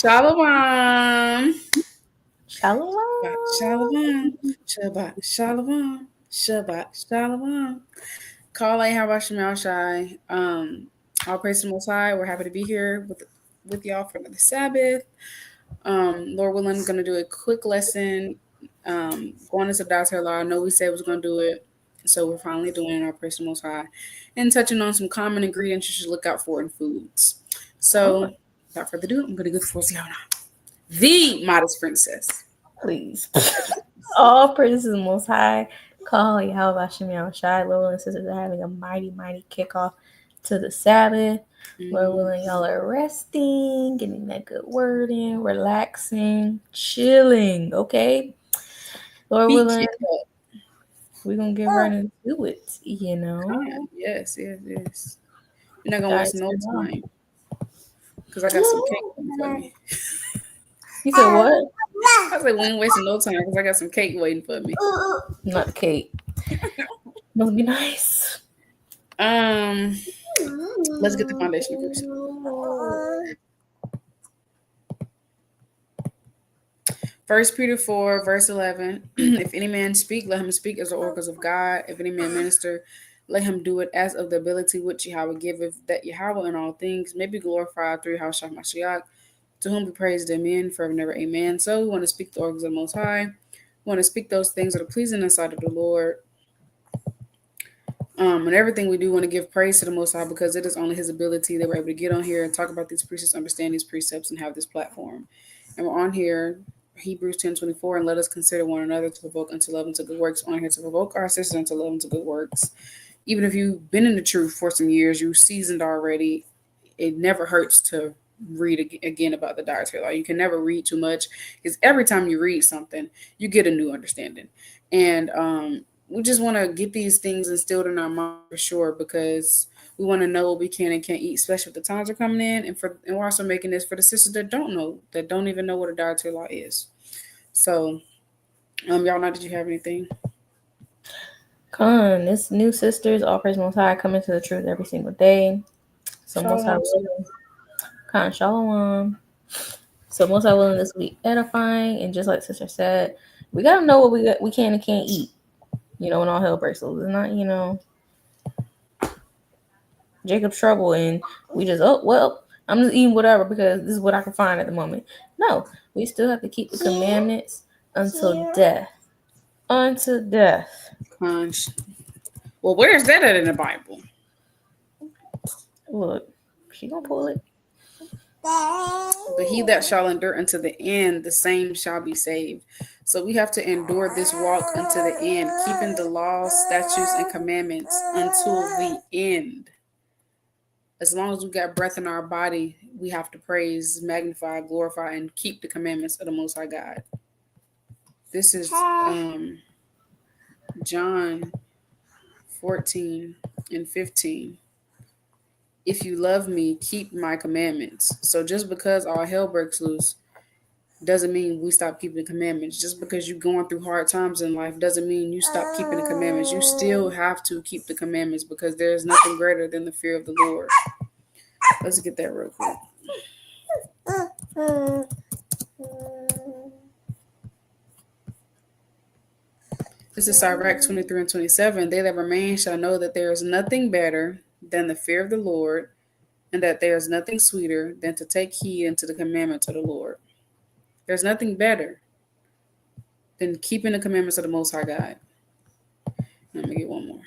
Shalom. Shalom. Shabbat shalom. Shabbat shalom. Shabbat shalom. Call how about Shemal Shai? All praise to the Most High. We're happy to be here with y'all for another Sabbath. Lord willing, gonna do a quick lesson. Going into the dietary law. I know we said we was gonna do it, so we're finally doing our praise to the Most High and touching on some common ingredients you should look out for in foods. Oh, So, without further ado, I'm gonna go for the modest princess. please. All praises to the Most High. Call Yahweh Hashem Shai. Lord willing, sisters are having a mighty kickoff to the Sabbath. Lord willing, y'all are resting, getting that good word in, relaxing, chilling. Okay. Lord willing, we're gonna get right into it. Yes. You're not gonna waste That's no time because I got some cake waiting for me. You said what? I was like, we ain't wasting no time because I got some cake waiting for me. Not cake. Must be nice. Let's get the foundation first. First Peter 4, verse 11. If any man speak, let him speak as the oracles of God. If any man minister, let him do it as of the ability which Yahweh giveth, that Yahweh in all things may be glorified through Yahweh Mashiach, to whom be praised, amen, forever and ever, amen. So we want to speak the oracles of the Most High. We want to speak those things that are pleasing in the sight of the Lord. And everything we do want to give praise to the Most High because it is only His ability that we're able to get on here and talk about these precepts, understand these precepts, and have this platform. And we're on here, Hebrews 10:24, and let us consider one another to provoke unto love and to good works. On here to provoke our sisters unto love and to good works. Even if you've been in the truth for some years, you're seasoned already, it never hurts to read again about the dietary law. You can never read too much because every time you read something, you get a new understanding. And we just want to get these things instilled in our mind for sure because we want to know what we can and can't eat, especially if the times are coming in. And we're also making this for the sisters that don't know, that don't even know what a dietary law is. So, y'all know, did you have anything? This new sisters, all praise Most High, coming to the truth every single day. So Most High willing, Shalom. So Most High willing, this will be edifying, and just like Sister said, we gotta know what we can and can't eat. When all hell breaks loose, it's not Jacob's trouble, and we just I'm just eating whatever because this is what I can find at the moment. No, we still have to keep the commandments until death. Unto death. Well, where's that at in the Bible? Look, she gonna pull it. But he that shall endure unto the end, the same shall be saved. So we have to endure this walk unto the end, keeping the laws, statutes, and commandments until the end. As long as we got breath in our body, we have to praise, magnify, glorify, and keep the commandments of the Most High God. This is John 14 and 15. If you love me, keep my commandments. So just because all hell breaks loose doesn't mean we stop keeping the commandments. Just because you're going through hard times in life doesn't mean you stop keeping the commandments. You still have to keep the commandments because there's nothing greater than the fear of the Lord. Let's get that real quick. This is Sirach 23 and 27. They that remain shall know that there is nothing better than the fear of the Lord, and that there is nothing sweeter than to take heed unto the commandments of the Lord. There's nothing better than keeping the commandments of the Most High God. Let me get one more.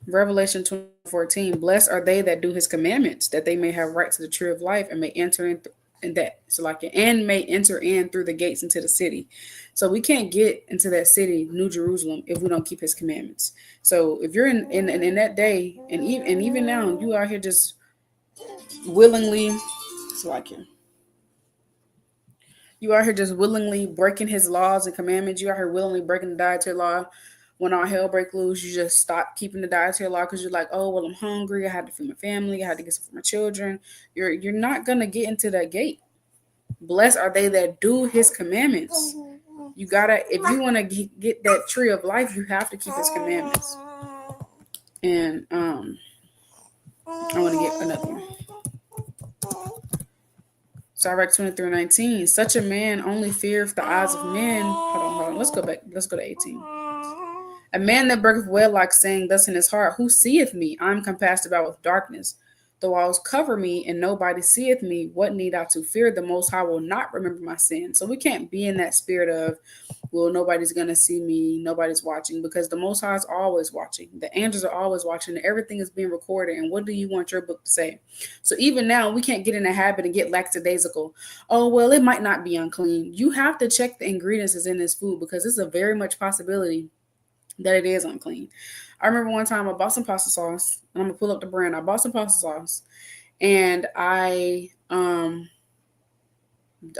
Revelation 20:14. Blessed are they that do His commandments, that they may have right to the tree of life and may enter in may enter in through the gates into the city. So we can't get into that city, New Jerusalem, if we don't keep His commandments. So if you're in that day, and even now, you out here just willingly, you out here just willingly breaking His laws and commandments. You out here willingly breaking the dietary law. When all hell break loose, you just stop keeping the dietary law because you're like, oh well, I'm hungry. I had to feed my family. I had to get some for my children. You're not gonna get into that gate. Blessed are they that do His commandments. You gotta, if you want to get that tree of life, you have to keep His commandments. And I want to get another one. Sirach 23:19. Such a man only feareth the eyes of men. Hold on. Let's go back. Let's go to 18. A man that breaketh wedlock, saying thus in his heart, who seeth me? I am compassed about with darkness. The walls cover me, and nobody seeth me. What need I to fear? The Most High will not remember my sin. So we can't be in that spirit of, well, nobody's going to see me, nobody's watching, because the Most High is always watching. The angels are always watching, and everything is being recorded. And what do you want your book to say? So even now, we can't get in a habit and get lackadaisical. Oh, well, it might not be unclean. You have to check the ingredients that's in this food, because it's a very much possibility that it is unclean. I remember one time I bought some pasta sauce, and I'm gonna pull up the brand. I bought some pasta sauce, and I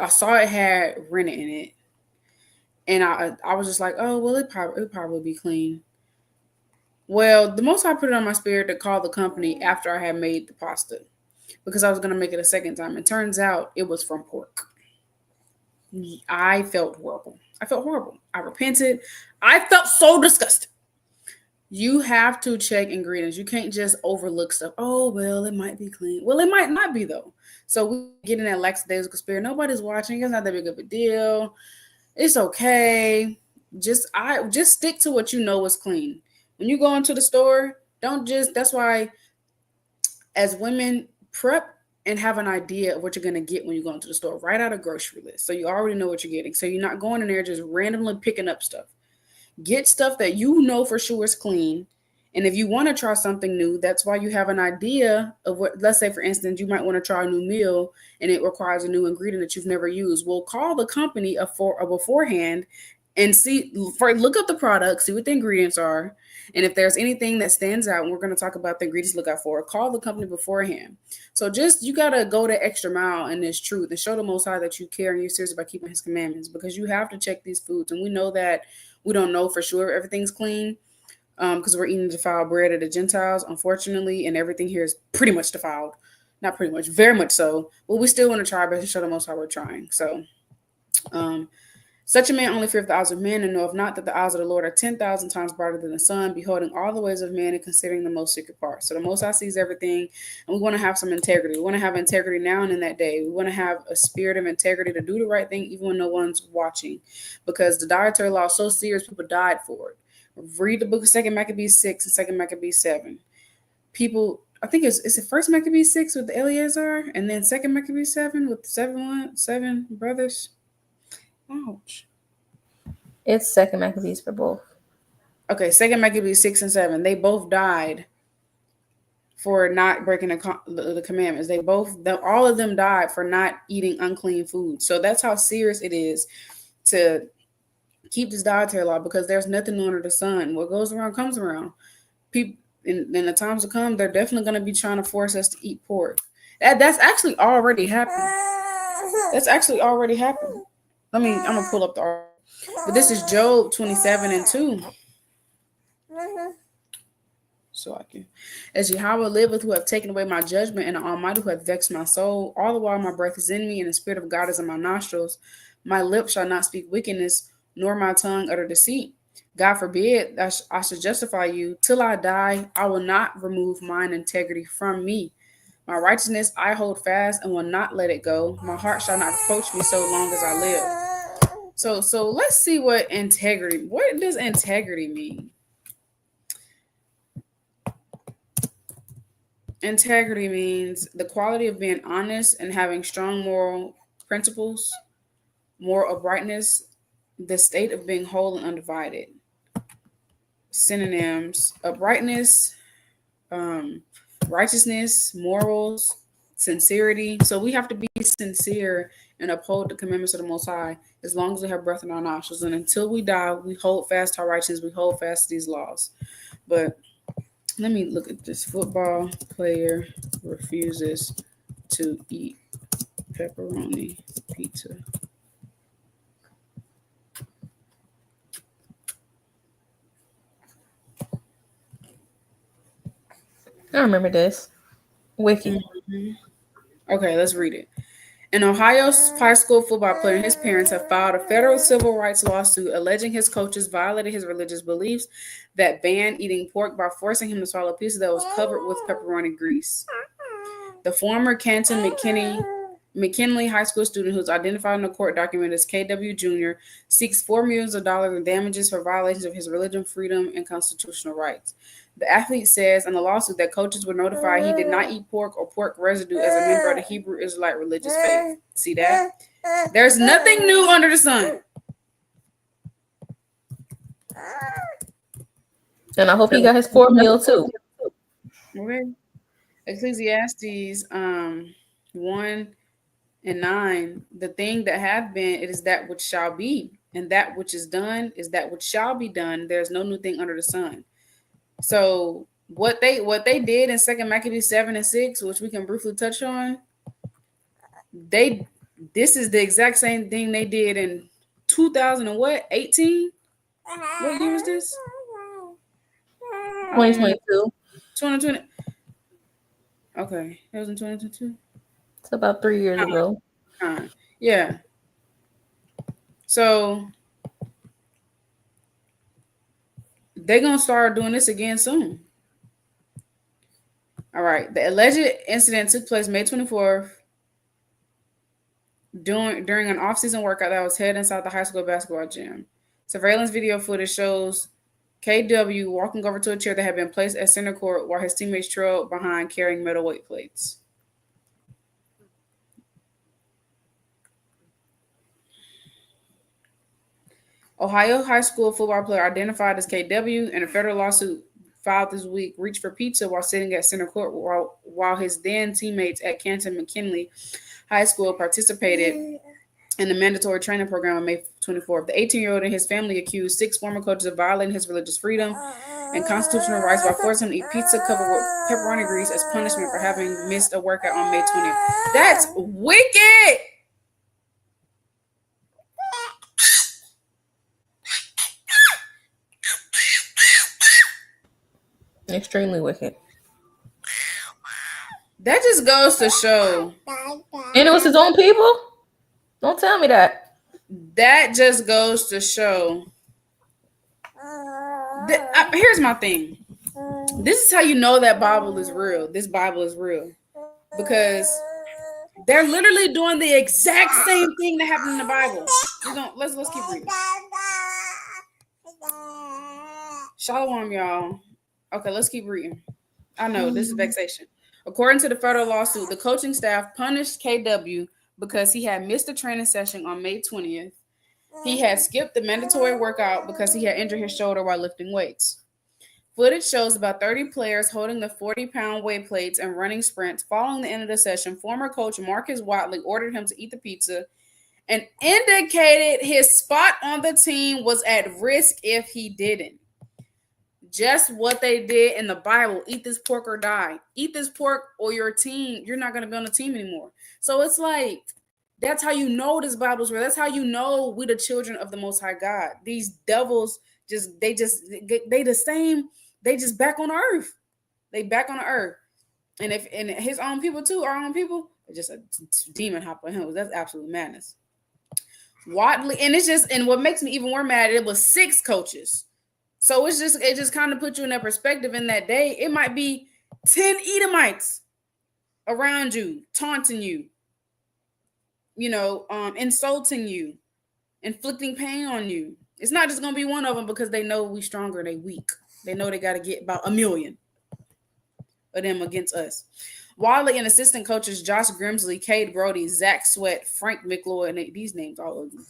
saw it had rennet in it, and I was just like, oh well, it'd probably be clean. Well, the most I put it on my spirit to call the company after I had made the pasta because I was gonna make it a second time. It turns out it was from pork. I felt horrible. I felt horrible. I repented. I felt so disgusted. You have to check ingredients. You can't just overlook stuff. Oh, well, it might be clean. Well, it might not be, though. So we get in that lackadaisical spirit. Nobody's watching. It's not that big of a deal. It's okay. Just stick to what you know is clean. When you go into the store, don't just that's why as women prep and have an idea of what you're gonna get when you go into the store. Write out a grocery list so you already know what you're getting. So you're not going in there just randomly picking up stuff. Get stuff that you know for sure is clean. And if you want to try something new, that's why you have an idea of what, let's say, for instance, you might want to try a new meal and it requires a new ingredient that you've never used. Well, call the company beforehand and look up the product, see what the ingredients are. And if there's anything that stands out, and we're going to talk about the ingredients to look out for, call the company beforehand. So you got to go the extra mile in this truth and show the Most High that you care and you're serious about keeping his commandments, because you have to check these foods. And we know that we don't know for sure everything's clean because we're eating defiled bread of the Gentiles, unfortunately, and everything here is pretty much defiled. Not pretty much, very much so. But we still want to try our best to show the Most High we're trying. So, such a man only feareth the eyes of men, and knoweth not that the eyes of the Lord are 10,000 times brighter than the sun, beholding all the ways of man and considering the most secret parts. So the Most High sees everything, and we want to have some integrity. We want to have integrity now and in that day. We want to have a spirit of integrity to do the right thing, even when no one's watching, because the dietary law is so serious, people died for it. Read the book of Second Maccabees 6 and Second Maccabees 7. People, I think it's First Maccabees 6 with Eleazar, and then Second Maccabees 7 with seven brothers. Ouch. It's second Maccabees for both. Okay, Second Maccabees 6 and 7. They both died for not breaking the commandments. All of them died for not eating unclean food. So that's how serious it is to keep this dietary law, because there's nothing under the sun. What goes around comes around. People in the times to come, they're definitely going to be trying to force us to eat pork. That's actually already happened. That's actually already happened. I'm gonna pull up the article. But this is Job 27:2. So I can, as Yahweh liveth, who have taken away my judgment, and the Almighty who hath vexed my soul, all the while my breath is in me, and the Spirit of God is in my nostrils. My lips shall not speak wickedness, nor my tongue utter deceit. God forbid that I should justify you. Till I die, I will not remove mine integrity from me. My righteousness I hold fast and will not let it go. My heart shall not reproach me so long as I live. So let's see what does integrity mean? Integrity means the quality of being honest and having strong moral principles, moral uprightness, the state of being whole and undivided. Synonyms: uprightness, righteousness, morals, sincerity. So we have to be sincere and uphold the commandments of the Most High as long as we have breath in our nostrils. And until we die, we hold fast to our righteousness. We hold fast to these laws. But let me look at this. Football player refuses to eat pepperoni pizza. I remember this. Wiki. Mm-hmm. Okay, let's read it. An Ohio high school football player and his parents have filed a federal civil rights lawsuit alleging his coaches violated his religious beliefs that banned eating pork by forcing him to swallow a pizza that was covered with pepperoni grease. The former Canton McKinley High School student, who's identified in a court document as KW Jr., seeks $4 million in damages for violations of his religion, freedom, and constitutional rights. The athlete says in the lawsuit that coaches were notified he did not eat pork or pork residue as a member of the Hebrew Israelite religious faith. See that? There's nothing new under the sun. And I hope he got his 4 meal too. Okay. Ecclesiastes 1 and 9, the thing that hath been, it is that which shall be, and that which is done is that which shall be done. There's no new thing under the sun. So what they did in 2 Maccabees 7 and 6, which we can briefly touch on, this is the exact same thing they did in 2000 and what? 18? What year was this? 2022. 2020. Okay, it was in 2022. It's about 3 years ago. Yeah. So they're gonna start doing this again soon. All right. The alleged incident took place May 24th during an off-season workout that was held inside the high school basketball gym. Surveillance video footage shows KW walking over to a chair that had been placed at center court while his teammates trailed behind carrying metal weight plates. Ohio high school football player identified as KW in a federal lawsuit filed this week reached for pizza while sitting at center court while his then teammates at Canton McKinley High School participated in the mandatory training program on May 24th. The 18-year-old and his family accused 6 former coaches of violating his religious freedom and constitutional rights by forcing him to eat pizza covered with pepperoni grease as punishment for having missed a workout on May 20th. That's wicked! Extremely wicked. That just goes to show. And it was his own people? Don't tell me that. That just goes to show. Here's my thing. This is how you know that Bible is real. This Bible is real. Because they're literally doing the exact same thing that happened in the Bible. Let's keep reading. Shalom, y'all. Okay, let's keep reading. I know, this is vexation. According to the federal lawsuit, the coaching staff punished KW because he had missed a training session on May 20th. He had skipped the mandatory workout because he had injured his shoulder while lifting weights. Footage shows about 30 players holding the 40-pound weight plates and running sprints. Following the end of the session, former coach Marcus Watley ordered him to eat the pizza and indicated his spot on the team was at risk if he didn't. Just what they did in the Bible. Eat this pork or die. Eat this pork or your team, you're not going to be on the team anymore. So it's like, that's how you know this Bible's real. That's how you know we the children of the Most High God. These devils they the same. They just back on earth. They back on the earth. And his own people too, our own people, just a demon hop on him. That's absolute madness. Watley, and what makes me even more mad, it was 6 coaches. So it just kind of put you in that perspective. In that day, it might be 10 Edomites around you, taunting you, insulting you, inflicting pain on you. It's not just gonna be one of them because they know we stronger, they weak. They know they got to get about 1 million of them against us. Wally and assistant coaches Josh Grimsley, Cade Brody, Zach Sweat, Frank McLeod, and these names all ugly,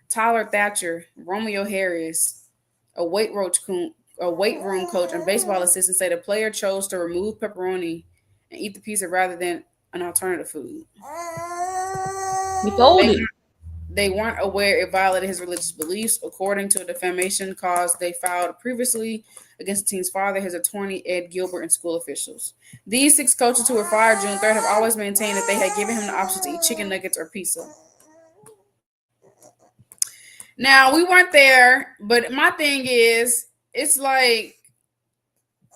Tyler Thatcher, Romeo Harris, a weight room coach, and baseball assistant say the player chose to remove pepperoni and eat the pizza rather than an alternative food. They weren't aware it violated his religious beliefs. According to a defamation cause they filed previously against the team's father, his attorney, Ed Gilbert, and school officials. These 6 coaches who were fired June 3rd have always maintained that they had given him the option to eat chicken nuggets or pizza. Now, we weren't there, but my thing is, it's like,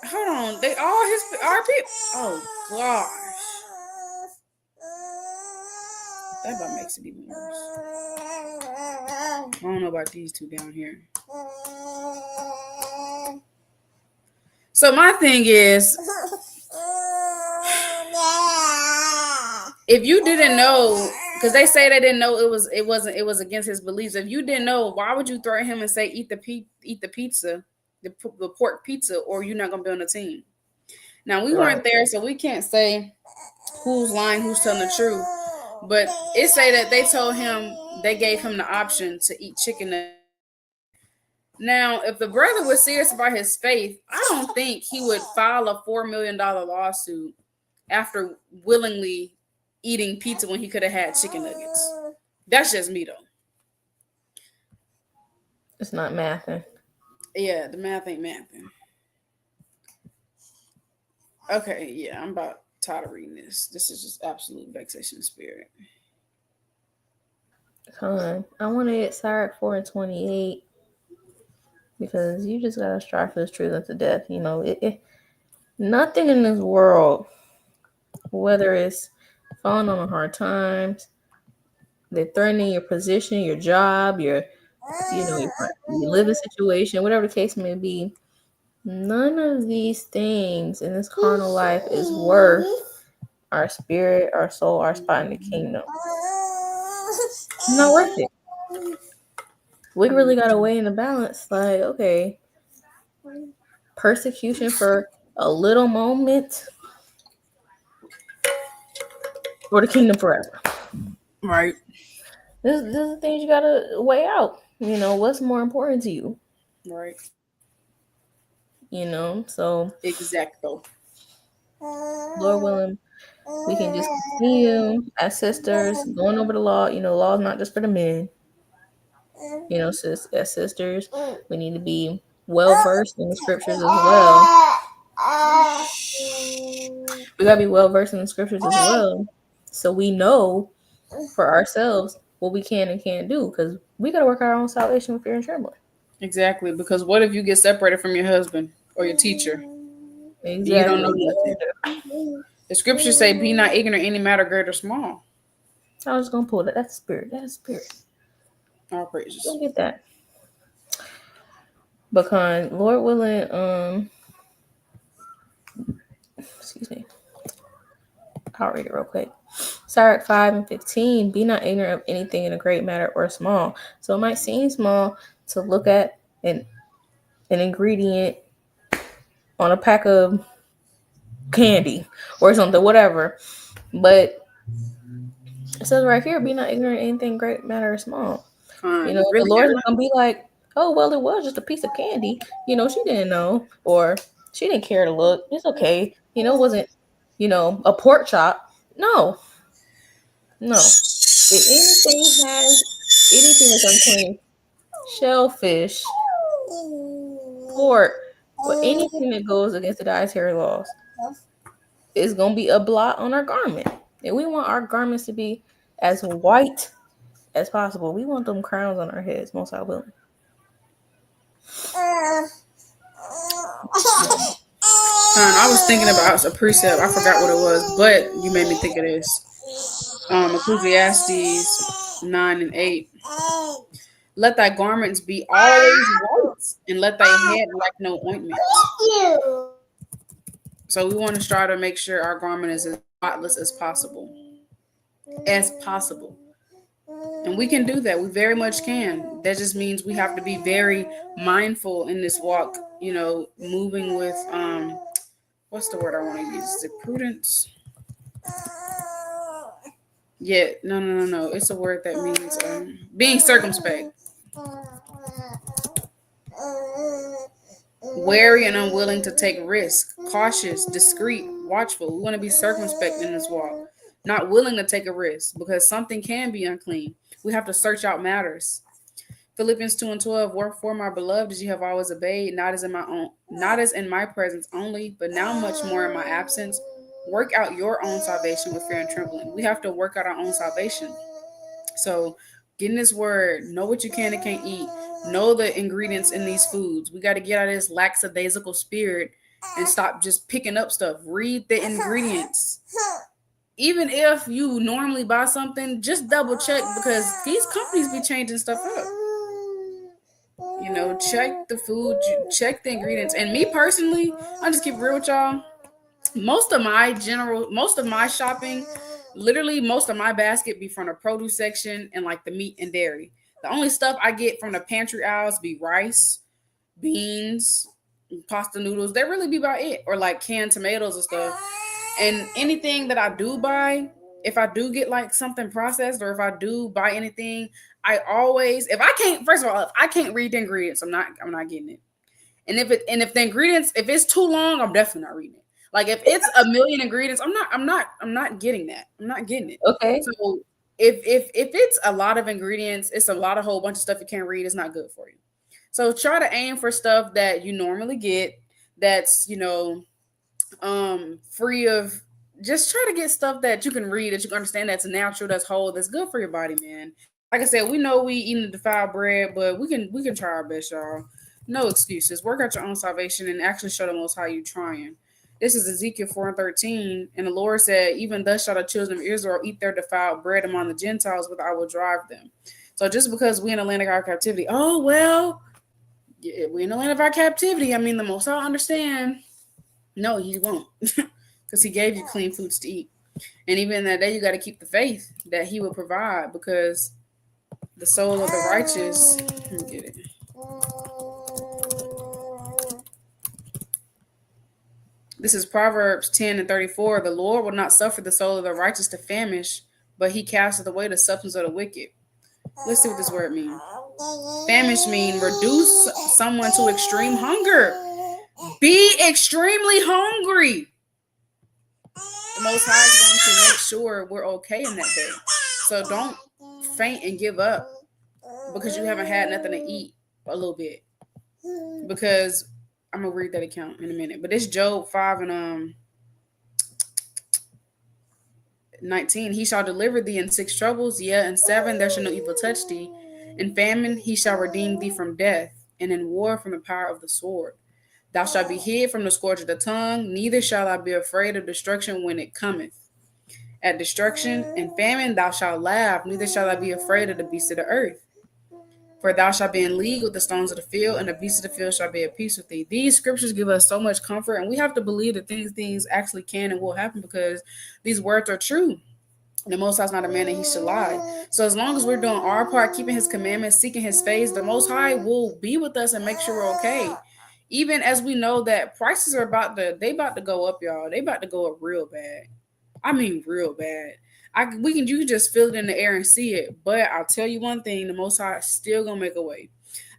hold on, our people, oh gosh. That about makes it even worse. I don't know about these two down here. So my thing is, if you didn't know, because they say they didn't know it was against his beliefs. If you didn't know, why would you threaten him and say eat the pizza, the pork pizza, or you're not gonna be on the team? Now we Right. weren't there, so we can't say who's lying, who's telling the truth. But it say that they told him they gave him the option to eat chicken nuggets. Now, if the brother was serious about his faith, I don't think he would file a $4 million lawsuit after willingly eating pizza when he could have had chicken nuggets. That's just me, though. It's not mathing. Yeah, the math ain't mathing. Okay, yeah, I'm about tired of reading this. This is just absolute vexation of spirit. I want to hit Sirach 4 and 28 because you just gotta strive for this truth unto death. You know, nothing in this world, whether it's falling on hard times, they're threatening your position, your job, your living situation, whatever the case may be. None of these things in this carnal life is worth our spirit, our soul, our spot in the kingdom. It's not worth it. We really got to weigh in the balance. Like, okay, persecution for a little moment or the kingdom forever. Right. This is the things you got to weigh out. You know, what's more important to you? Right. You know, so Exactly. Lord willing, we can just continue as sisters going over the law. You know, the law is not just for the men. You know, as sisters, we need to be well versed in the scriptures as well. We gotta be well versed in the scriptures as well, so we know for ourselves what we can and can't do. Because we gotta work our own salvation with fear and trembling. Exactly. Because what if you get separated from your husband or your teacher? You don't know Exactly. nothing. The scriptures say, "Be not ignorant any matter, great or small." I was gonna pull that. That's spirit. That's spirit. All praises. Don't get that. Because Lord willing, excuse me. I'll read it real quick. Sirach 5 and 15. Be not ignorant of anything in a great matter or small. So it might seem small to look at an ingredient on a pack of candy or something, whatever. But it says right here, be not ignorant of anything great matter or small. You know, the Really Lord's not. not gonna be like, oh well, it was just a piece of candy. You know, she didn't know, or she didn't care to look. It's okay. You know, it wasn't, a pork chop. No, no. If anything that's unclean, shellfish, pork, or anything that goes against the dietary laws, is gonna be a blot on our garment. And we want our garments to be as white as possible. We want them crowns on our heads, most I will. I was thinking about a precept. I forgot what it was, but you made me think of this. Ecclesiastes 9 and 8. Let thy garments be always white, and let thy head like no ointment. So we want to try to make sure our garment is as spotless as possible. As possible. And we can do that. We very much can. That just means we have to be very mindful in this walk, moving with what's the word I want to use? Is it prudence? Yeah, no. It's a word that means being circumspect. Wary and unwilling to take risk, cautious, discreet, watchful. We want to be circumspect in this walk, not willing to take a risk because something can be unclean. We have to search out matters. Philippians 2 and 12. Wherefore, my beloved, as you have always obeyed, not as in my presence only, but now much more in my absence. Work out your own salvation with fear and trembling. We have to work out our own salvation. So, get in this word, know what you can and can't eat, know the ingredients in these foods. We got to get out of this lackadaisical spirit and stop just picking up stuff. Read the ingredients. even if you normally buy something, just double check because these companies be changing stuff up. You know, check the food, check the ingredients. And me personally, I'll just keep real with y'all. Most of my shopping, literally most of my basket be from the produce section and like the meat and dairy. The only stuff I get from the pantry aisles be rice, beans, pasta noodles. They really be about it, or like canned tomatoes and stuff. And anything that I do buy, if I do get like something processed or if I do buy anything, I always, if I can't, first of all, if I can't read the ingredients, I'm not getting it. And if the ingredients, if it's too long, I'm definitely not reading it. Like if it's a million ingredients, I'm not getting that. I'm not getting it. Okay. So if it's a lot of ingredients, it's a lot of whole bunch of stuff you can't read, it's not good for you. So try to aim for stuff that you normally get that's, free of, just try to get stuff that you can read, that you can understand, that's natural, that's whole, that's good for your body, man. Like I said, we know we eating the defiled bread, but we can try our best, y'all. No excuses. Work out your own salvation and actually show the most how you trying. This is Ezekiel 4:13, and the Lord said, "Even thus shall the children of Israel eat their defiled bread among the Gentiles, but I will drive them." So just because we in the land of our captivity, oh well, yeah, we in the land of our captivity. I mean, the most I understand. No, he won't, because he gave you clean foods to eat. And even in that day, you got to keep the faith that he will provide, because the soul of the righteous, let me get it. This is Proverbs 10:34. The Lord will not suffer the soul of the righteous to famish, but he casteth away the substance of the wicked. Let's see what this word means. Famish mean reduce someone to extreme hunger. Be extremely hungry. The Most High is going to make sure we're okay in that day. So don't faint and give up because you haven't had nothing to eat a little bit. Because I'm gonna read that account in a minute. But it's Job 5 and 19. He shall deliver thee in 6 troubles, yeah, in 7 there shall no evil touch thee. In famine he shall redeem thee from death, and in war from the power of the sword. Thou shalt be hid from the scourge of the tongue, neither shalt thou be afraid of destruction when it cometh. At destruction and famine thou shalt laugh, neither shalt thou be afraid of the beasts of the earth. For thou shalt be in league with the stones of the field, and the beasts of the field shall be at peace with thee. These scriptures give us so much comfort, and we have to believe that these things actually can and will happen because these words are true. The Most High is not a man that he should lie. So as long as we're doing our part, keeping his commandments, seeking his face, the Most High will be with us and make sure we're okay. Even as we know that prices are about to go up, y'all. They about to go up real bad. I mean, real bad. You can just feel it in the air and see it. But I'll tell you one thing: the Most High is still gonna make a way.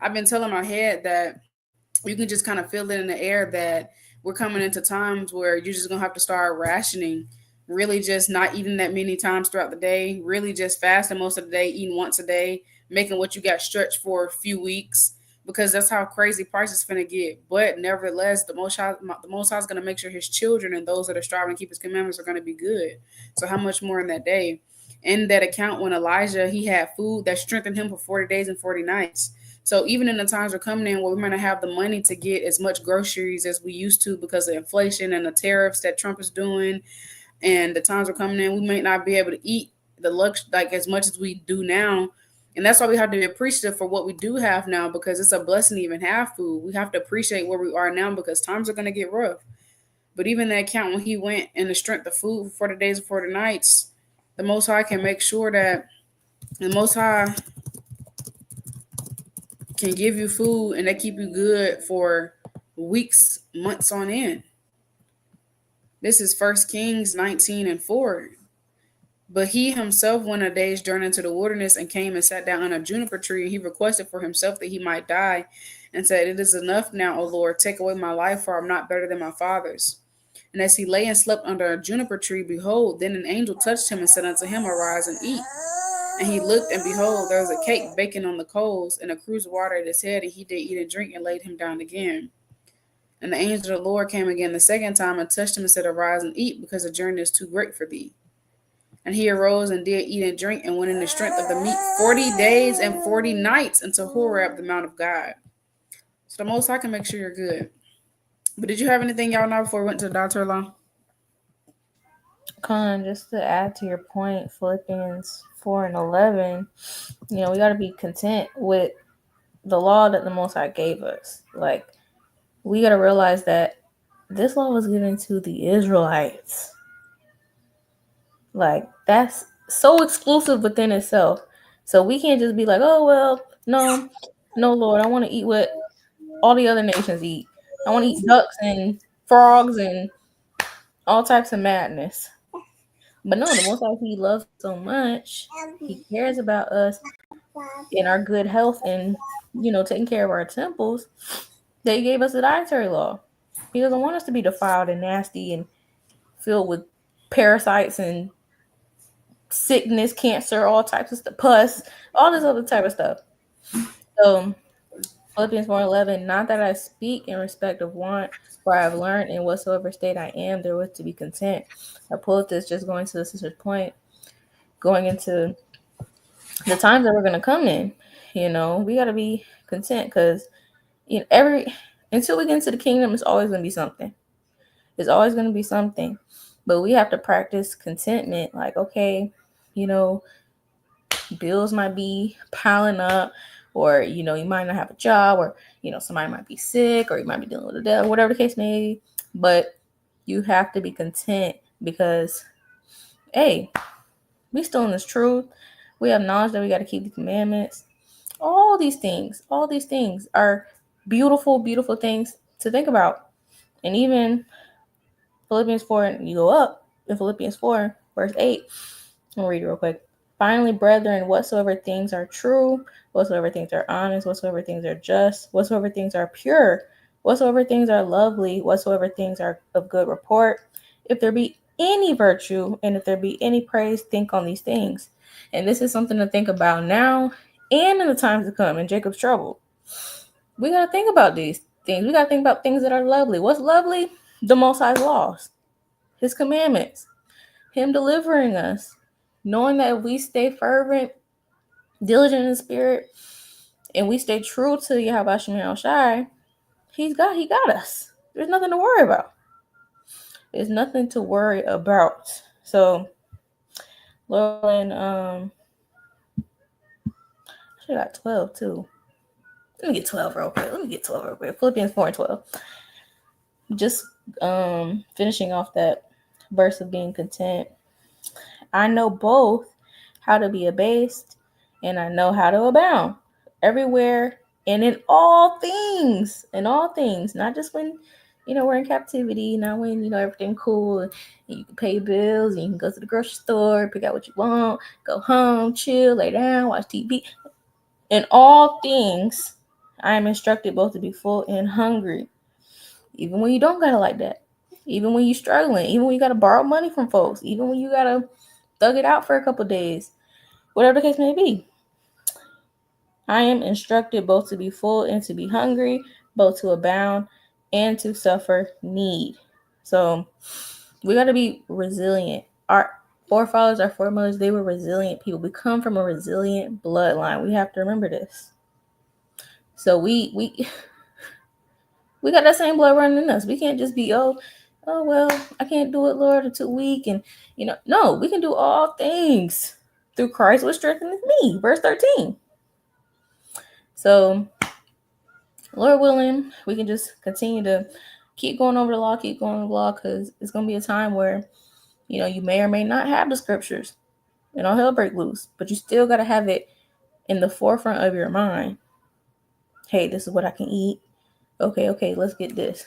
I've been telling my head that you can just kind of feel it in the air that we're coming into times where you're just gonna have to start rationing. Really, just not eating that many times throughout the day. Really, just fasting most of the day, eating once a day, making what you got stretched for a few weeks, because that's how crazy prices finna get. But nevertheless, the Most High is gonna make sure his children and those that are striving to keep his commandments are gonna be good. So how much more in that day? In that account, when Elijah, he had food that strengthened him for 40 days and 40 nights. So even in the times we're coming in where we might not have the money to get as much groceries as we used to because of inflation and the tariffs that Trump is doing, and the times we're coming in, we may not be able to eat the like as much as we do now. And that's why we have to be appreciative for what we do have now, because it's a blessing to even have food. We have to appreciate where we are now because times are going to get rough. But even that account, when he went in the strength of food for the days and for the nights, the Most High can make sure that the Most High can give you food and they keep you good for weeks, months on end. This is 1 Kings 19:4. But he himself went a day's journey into the wilderness and came and sat down on a juniper tree. And he requested for himself that he might die and said, "It is enough now, O Lord, take away my life, for I'm not better than my fathers." And as he lay and slept under a juniper tree, behold, then an angel touched him and said unto him, "Arise and eat." And he looked, and behold, there was a cake baking on the coals and a cruse of water at his head. And he did eat and drink and laid him down again. And the angel of the Lord came again the second time and touched him and said, "Arise and eat, because the journey is too great for thee." And he arose and did eat and drink and went in the strength of the meat 40 days and 40 nights into Horeb, the mount of God. So the Most High can make sure you're good. But did you have anything y'all know before we went to the Dietary law? Just to add to your point, Philippians 4 and 11, we got to be content with the law that the Most High gave us. Like, we got to realize that this law was given to the Israelites. Like, that's so exclusive within itself. So we can't just be like, oh, well, no, no, Lord, I want to eat what all the other nations eat. I want to eat ducks and frogs and all types of madness. But no, the Most High, He loves us so much. He cares about us in our good health and, taking care of our temples, that He gave us the dietary law. He doesn't want us to be defiled and nasty and filled with parasites and sickness, cancer, all types of stuff, pus, all this other type of stuff. So Philippians 4:11, not that I speak in respect of want, for I have learned in whatsoever state I am therewith to be content. I pulled this just going to the sister's point, going into the times that we're gonna come in. We gotta be content because every until we get into the kingdom, it's always gonna be something. It's always gonna be something. But we have to practice contentment. Like, okay, you know, bills might be piling up, or you might not have a job, or somebody might be sick, or you might be dealing with a death, whatever the case may be. But you have to be content because, hey, we still in this truth. We have knowledge that we got to keep the commandments. All these things are beautiful, beautiful things to think about. And even Philippians 4, you go up in Philippians 4, verse 8. I'll read it real quick. Finally, brethren, whatsoever things are true, whatsoever things are honest, whatsoever things are just, whatsoever things are pure, whatsoever things are lovely, whatsoever things are of good report, if there be any virtue and if there be any praise, think on these things. And this is something to think about now and in the times to come in Jacob's trouble. We got to think about these things. We got to think about things that are lovely. What's lovely? The Most High's laws, His commandments, Him delivering us, knowing that if we stay fervent, diligent in spirit, and we stay true to Yahweh Shem Shai, He got us. There's nothing to worry about. There's nothing to worry about. So, Lord, I should have got 12 too. Let me get 12 real quick. Philippians 4 and 12. Just finishing off that verse of being content. I know both how to be abased and I know how to abound everywhere and in all things, not just when we're in captivity, not when everything cool and you can pay bills and you can go to the grocery store, pick out what you want, go home, chill, lay down, watch TV. In all things, I am instructed both to be full and hungry, even when you don't got it like that, even when you're struggling, even when you got to borrow money from folks, even when you got to thug it out for a couple days, whatever the case may be. I am instructed both to be full and to be hungry, both to abound and to suffer need. So we got to be resilient. Our forefathers, our foremothers, they were resilient people. We come from a resilient bloodline. We have to remember this. So we got that same blood running in us. We can't just be, oh well, I can't do it, Lord, I'm too weak. And no, we can do all things through Christ which strengthens me. Verse 13. So, Lord willing, we can just continue to keep going over the law, because it's going to be a time where, you may or may not have the scriptures and all hell break loose, but you still got to have it in the forefront of your mind. Hey, this is what I can eat. Okay, let's get this.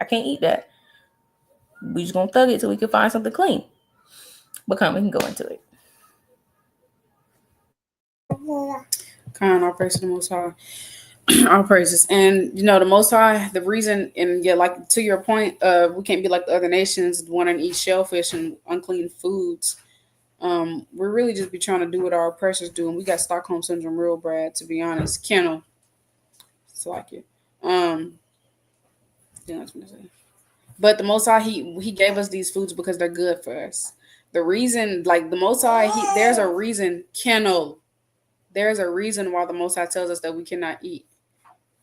I can't eat that. We just going to thug it till we can find something clean. But come, we can go into it. All praise to the Most High. All praises. And the Most High, the reason, and yeah, like to your point, we can't be like the other nations wanting to eat shellfish and unclean foods. We're really just be trying to do what our oppressors do, and we got Stockholm syndrome real bad, to be honest. Kennel, it's like it. Yeah, that's what I say. But the Most High, he gave us these foods because they're good for us. The reason, like the Most High, there's a reason. Kennel, there's a reason why the Most High tells us that we cannot eat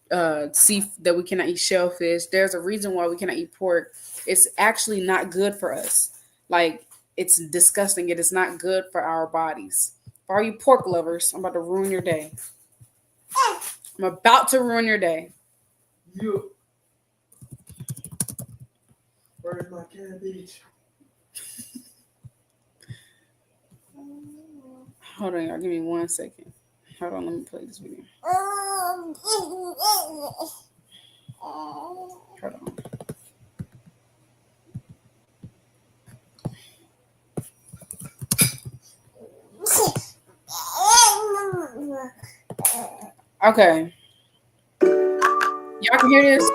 that we cannot eat shellfish. There's a reason why we cannot eat pork. It's actually not good for us. Like, it's disgusting. It is not good for our bodies. For all you pork lovers, I'm about to ruin your day. I'm about to ruin your day. You. Where's my cabbage? Hold on, y'all. Give me 1 second. Hold on, let me play this video. Hold on. Okay. Y'all can hear this?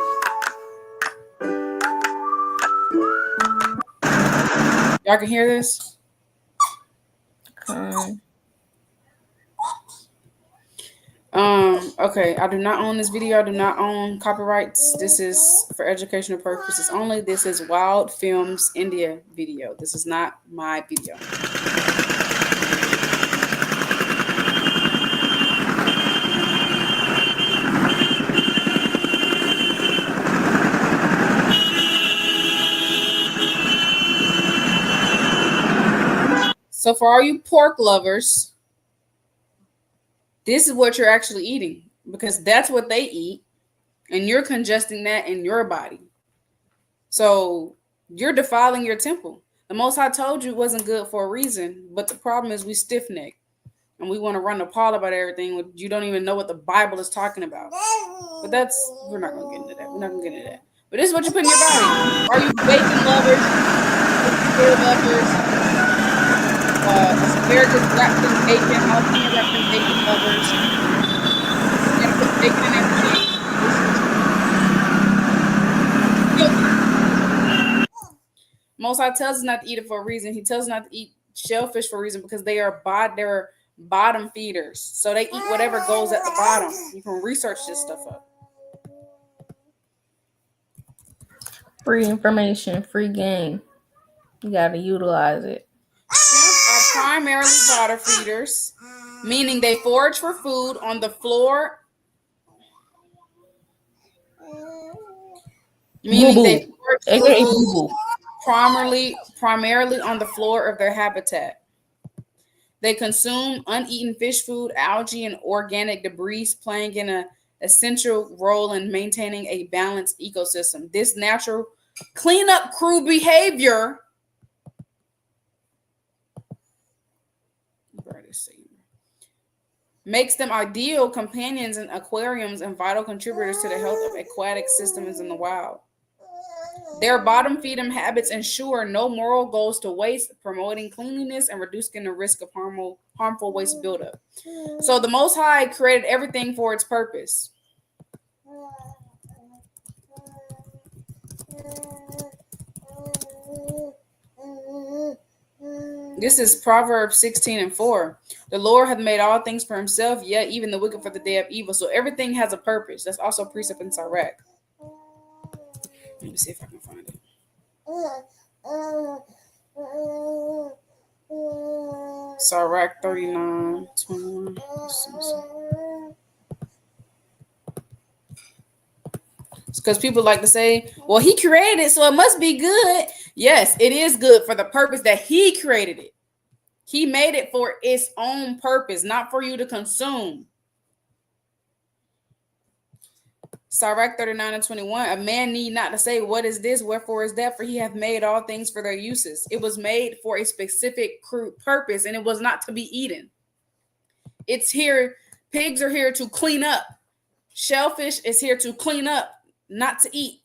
Y'all can hear this? Okay, I do not own this video. I do not own copyrights. This is for educational purposes only. This is Wild Films India video. This is not my video. So for all you pork lovers, this is what you're actually eating, because that's what they eat, and you're congesting that in your body. So you're defiling your temple. The Most High told you it wasn't good for a reason, but the problem is we stiff neck and we want to run a Paul about everything. You don't even know what the Bible is talking about. But we're not gonna get into that. We're not gonna get into that. But this is what you put in your body. Are you bacon lovers? Potato lovers? Asparagus wrapped in bacon, jalapeno wrapped in bacon lovers. You gotta put bacon in everything. Most High tells us not to eat it for a reason. He tells us not to eat shellfish for a reason, because they're bottom feeders. So they eat whatever goes at the bottom. You can research this stuff up. Free information, free game. You gotta utilize it. Shrimp are primarily bottom feeders, meaning they forage for food on the floor. Meaning they forage for food primarily on the floor of their habitat. They consume uneaten fish food, algae, and organic debris, playing an essential role in maintaining a balanced ecosystem. This natural cleanup crew behavior makes them ideal companions in aquariums and vital contributors to the health of aquatic systems in the wild. Their bottom feeding habits ensure no moral goes to waste, promoting cleanliness and reducing the risk of harmful waste buildup. So the Most High created everything for its purpose. This is Proverbs 16:4. The Lord hath made all things for himself, yet even the wicked for the day of evil. So everything has a purpose. That's also a precept in Sirach. Let me see if I can find it. Sirach 39:21. Because people like to say, well, he created it, so it must be good. Yes, it is good for the purpose that he created it. He made it for its own purpose, not for you to consume. Sirach 39:21. A man need not to say, what is this? Wherefore is that? For he hath made all things for their uses. It was made for a specific purpose, and it was not to be eaten. It's here. Pigs are here to clean up. Shellfish is here to clean up, not to eat.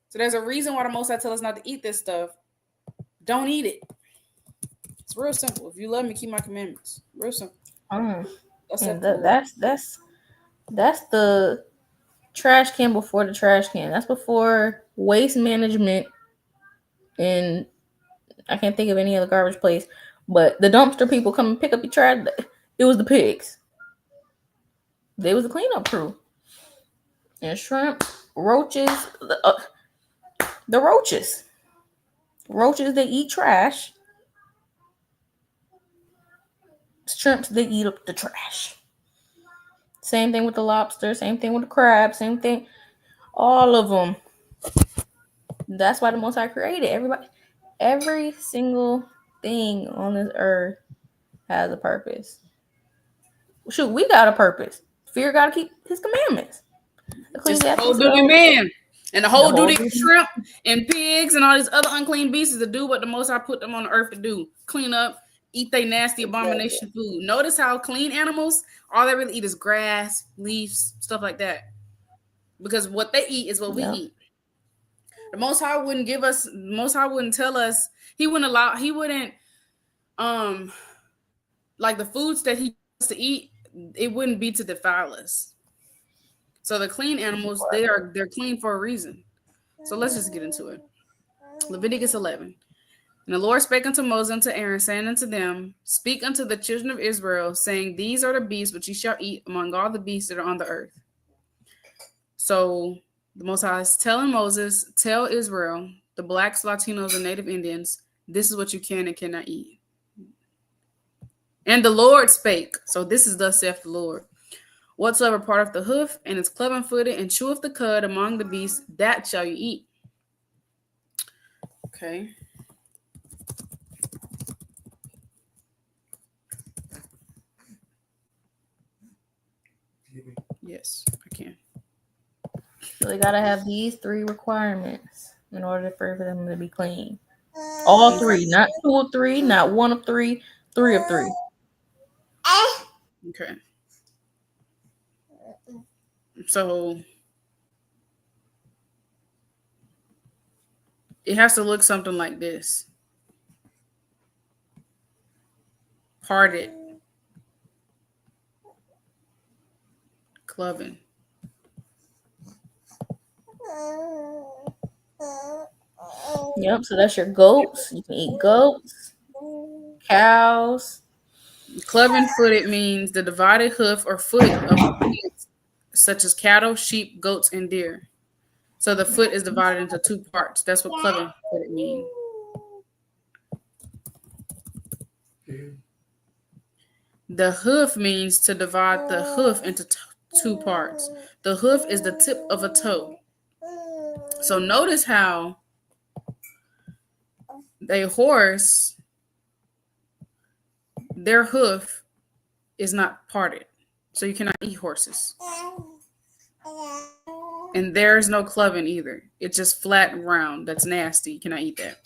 So there's a reason why the Most High tell us not to eat this stuff. Don't eat it. It's real simple. If you love me, keep my commandments. Real simple. That's the trash can before the trash can. That's before waste management, and I can't think of any other garbage place. But the dumpster people come and pick up your trash. It was the pigs. They was the cleanup crew. And shrimp, roaches, the roaches. Roaches, they eat trash. Shrimps, they eat up the trash. Same thing with the lobster. Same thing with the crab. Same thing. All of them. That's why the Most High created everybody. Every single thing on this earth has a purpose. Shoot, we got a purpose. Fear got to keep his commandments. Just a whole Ecclesiastes duty 12, man. And the the whole whole duty of duty. shrimp and pigs and all these other unclean beasts to do what the Most High put them on the earth to do. Clean up, eat they nasty Exactly. abomination food. Notice how clean animals, all they really eat is grass, leaves, stuff like that. Because what they eat is what we Yep. eat. The Most High wouldn't give us, the Most High wouldn't tell us, he wouldn't, um, like the foods that he wants to eat, it wouldn't be to defile us. So the clean animals, they're clean for a reason. So let's just get into it. Leviticus 11. And the Lord spake unto Moses and to Aaron, saying unto them, speak unto the children of Israel, saying, these are the beasts which ye shall eat among all the beasts that are on the earth. So the Most High is telling Moses, tell Israel, the blacks, Latinos, and Native Indians, this is what you can and cannot eat. And the Lord spake. So this is thus saith the Lord. Whatsoever part of the hoof and is cloven-footed and cheweth the cud among the beasts, that shall you eat. Okay. Yes, I can. So they gotta have these 3 requirements in order for them to be clean. All 3, not 2 of 3, not 1 of 3, 3 of 3. Okay. So it has to look something like this. Parted. Cloven. Yep, so that's your goats. You can eat goats, cows. Cloven-footed means the divided hoof or foot of plants, such as cattle, sheep, goats, and deer. So the foot is divided into 2 parts. That's what cloven-footed means. The hoof means to divide the hoof into 2 parts. The hoof is the tip of a toe. So notice how a horse, their hoof is not parted. So you cannot eat horses. And there's no cloven either. It's just flat and round. That's nasty. You cannot eat that.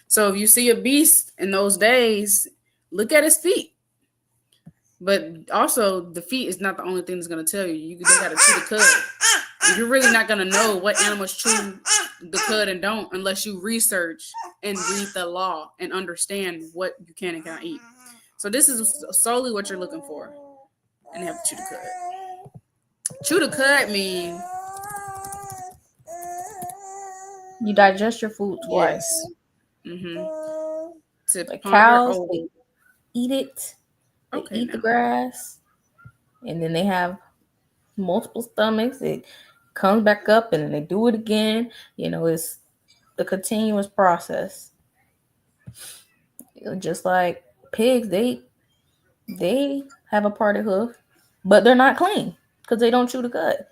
So if you see a beast in those days, look at his feet. But also, the feet is not the only thing that's going to tell you. They got to chew the cud. You're really not going to know what animals chew the cud and don't unless you research and read the law and understand what you can and cannot eat. So this is solely what you're looking for. And they have to chew the cud. Chew the cud means You digest your food twice. Yes. Mm-hmm. To Like ponder cows, over. they eat it. They eat the grass, and then they have multiple stomachs. It comes back up, and then they do it again. It's the continuous process. Just like pigs, they have a parted hoof, but they're not clean because they don't chew the cud.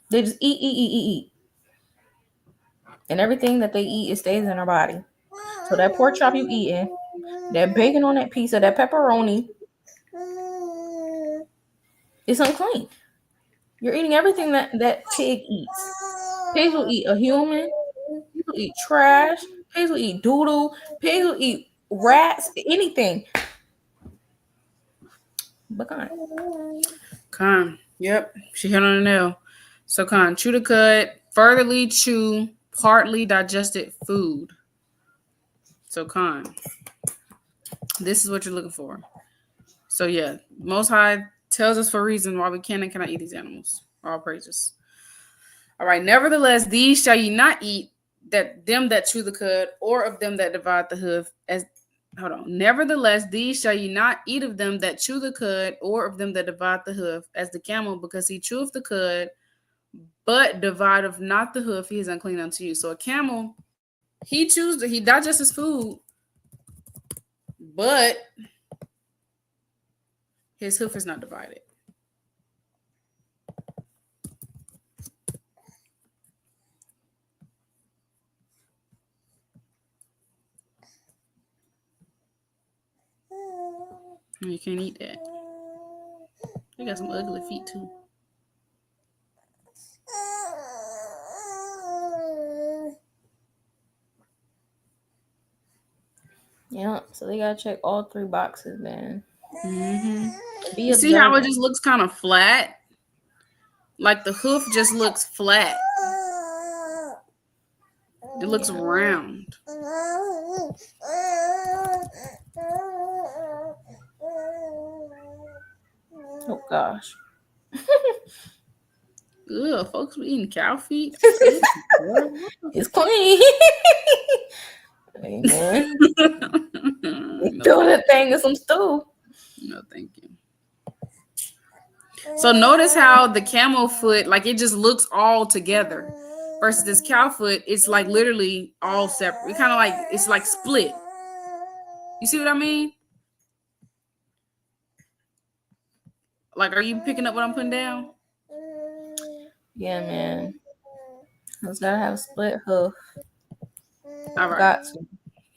They just eat, and everything that they eat, it stays in their body. So that pork chop you eating, that bacon on that pizza, that pepperoni, it's unclean. You're eating everything that pig eats. Pigs will eat a human. Pigs will eat trash. Pigs will eat doodle. Pigs will eat rats. Anything. But Con. Yep. She hit on the nail. So con. Chew the cud. Furtherly chew partly digested food. So con. This is what you're looking for. So yeah. Most High tells us for a reason why we can and cannot eat these animals. All praises. All right. Nevertheless, these shall ye not eat, that them that chew the cud, or of them that divide the hoof, as hold on. Nevertheless, these shall ye not eat of them that chew the cud, or of them that divide the hoof, as the camel, because he cheweth the cud, but divideth not the hoof, he is unclean unto you. So a camel, he digests his food, but his hoof is not divided. You can't eat that. They got some ugly feet too. Yeah, so they gotta check all 3 boxes then. Mm-hmm. Be You see how it observant. just looks kind of flat? Like the hoof just looks flat. It looks round. Oh gosh. Ugh, folks be eating cow feet. It's clean. Amen. No, Throw that thing in some stew. no, thank you. So notice how the camel foot, like it just looks all together, versus this cow foot, it's like literally all separate. It kind of like it's like split. You see what I mean? Like, are you picking up what I'm putting down? Yeah, man. It's gotta have a split hoof. All right. Got to.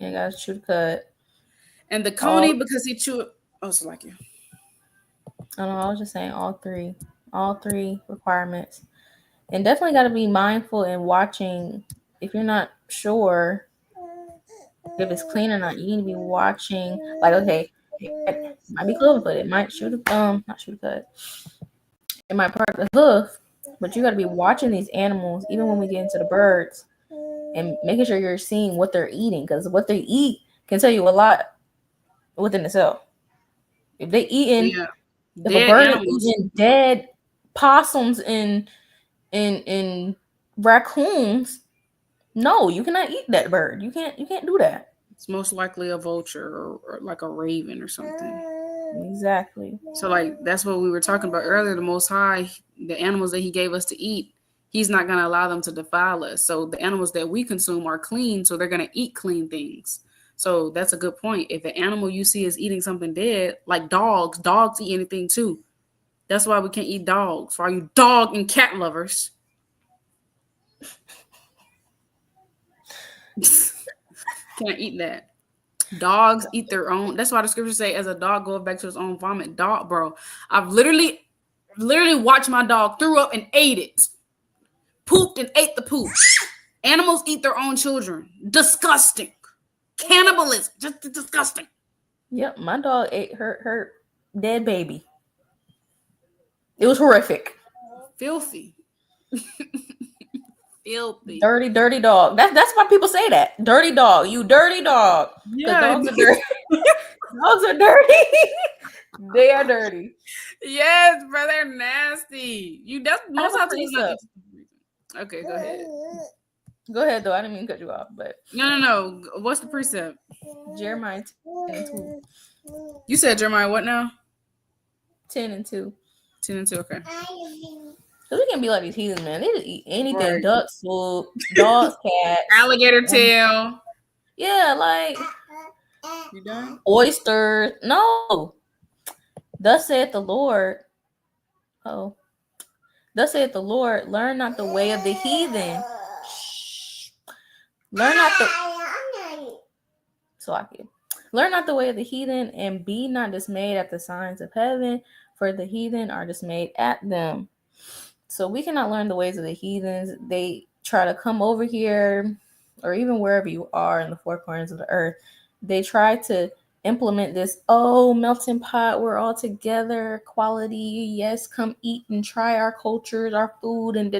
You gotta chew the cut. And the coney, because he chewed. Oh, so like you. I don't know, I was just saying all three requirements. And definitely got to be mindful and watching. If you're not sure if it's clean or not, you need to be watching. Like, okay, it might be cloven foot. It might shoot a not shoot a cut. It might part the hoof, but you got to be watching these animals, even when we get into the birds, and making sure you're seeing what they're eating, because what they eat can tell you a lot within itself. If they eating, if a Dead bird animals. is eating dead possums and raccoons, no, you cannot eat that bird. You can't do that. It's most likely a vulture or like a raven or something. Exactly. So like that's what we were talking about earlier. The Most High, the animals that He gave us to eat, He's not going to allow them to defile us. So the animals that we consume are clean, so they're going to eat clean things. So that's a good point. If an animal you see is eating something dead, like dogs eat anything too. That's why we can't eat dogs. For all you dog and cat lovers. Can't eat that. Dogs eat their own. That's why the scriptures say, as a dog goes back to his own vomit. Dog, bro. I've literally watched my dog threw up and ate it. Pooped and ate the poop. Animals eat their own children. Disgusting. Cannibalism. Just disgusting. Yep, my dog ate her dead baby. It was horrific. Filthy. Filthy. Dirty dog. That's why people say that. Dirty dog. You dirty dog. Yeah. Dogs are dirty. Dogs are dirty. They are dirty. Yes, bro. They're nasty. That's most I have a times precept. Okay, go ahead. Go ahead, though. I didn't mean to cut you off, but No. What's the precept? Jeremiah 10:2. You said Jeremiah what now? 10:2. 10:2. Okay. Cause we can't be like these heathens, man. They just eat anything. Right. Ducks, soup, dogs, cats, Alligator tail. Yeah, like You done? oysters. No. Thus saith the Lord. Oh. Thus saith the Lord, learn not the way of the heathen. Learn not the Learn not the way of the heathen, and be not dismayed at the signs of heaven, for the heathen are dismayed at them. So we cannot learn the ways of the heathens. They try to come over here, or even wherever you are in the four corners of the earth. They try to implement this, melting pot, we're all together, quality, yes, come eat and try our cultures, our food, and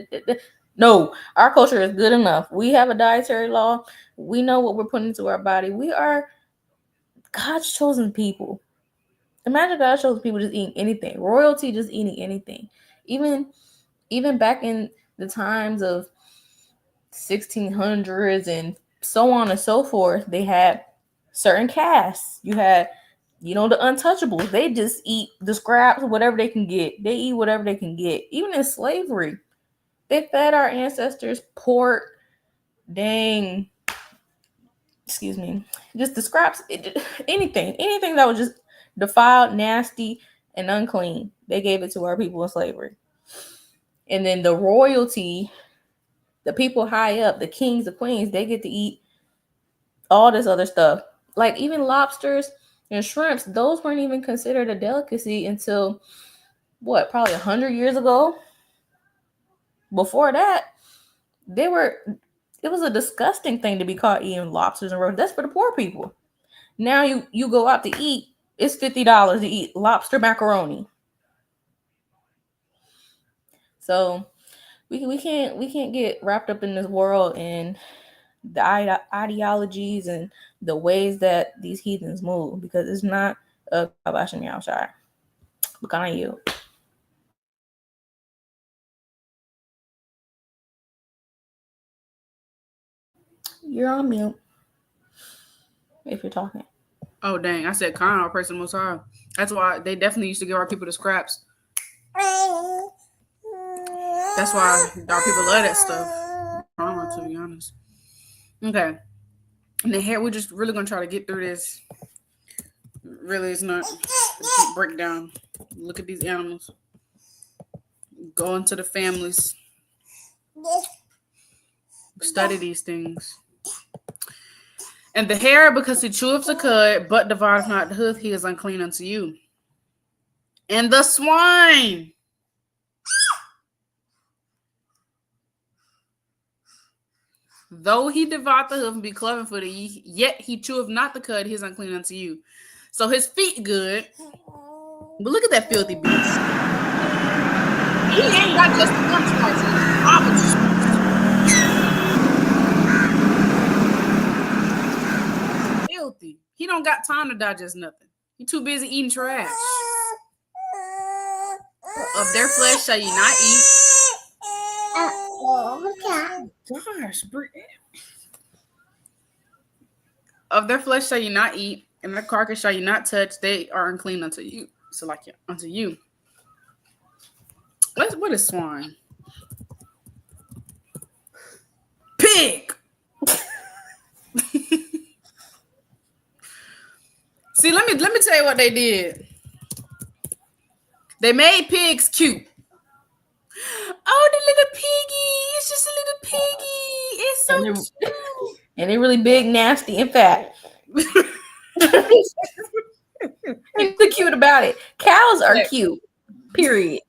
No, our culture is good enough. We have a dietary law. We know what we're putting into our body. We are God's chosen people. Imagine God's chosen people just eating anything. Royalty just eating anything. Even back in the times of 1600s and so on and so forth, they had certain castes. You had, the untouchables. They just eat the scraps, whatever they can get. They eat whatever they can get. Even in slavery, they fed our ancestors pork, just the scraps, anything that was just defiled, nasty, and unclean. They gave it to our people in slavery. And then the royalty, the people high up, the kings, the queens, they get to eat all this other stuff. Like even lobsters, And shrimps, those weren't even considered a delicacy until what, probably 100 years ago. Before that, they were. It was a disgusting thing to be caught eating lobsters and roaches. That's for the poor people. Now you go out to eat. It's $50 to eat lobster macaroni. So we can't get wrapped up in this world and the ideologies and the ways that these heathens move, because it's not a kabashim outside. What kind of you? You're on mute if you're talking. Oh dang! I said Khan, our person most high. That's why they definitely used to give our people the scraps. That's why our people love that stuff. Karma, to be honest. Okay. And the hair, we're just really gonna try to get through this. Really, it's not a breakdown. Look at these animals. Go into the families. Study these things. And the hair, because he cheweth the cud, but devoureth not the hoof, he is unclean unto you. And the swine, though he devour the hoof and be cloven footed, yet he cheweth not the cud, he is unclean unto you. So his feet good, but look at that filthy beast. He ain't got just one spots. Filthy. He don't got time to digest nothing. He too busy eating trash. Of their flesh shall you not eat. Gosh, of their flesh shall you not eat, and their carcass shall you not touch. They are unclean unto you. So like unto you. What is swine? Pig. See, let me tell you what they did. They made pigs cute. Oh, the little piggy! It's just a little piggy. It's so cute. And they're really big, nasty, and fat. What's cute about it? Cows are cute. Period.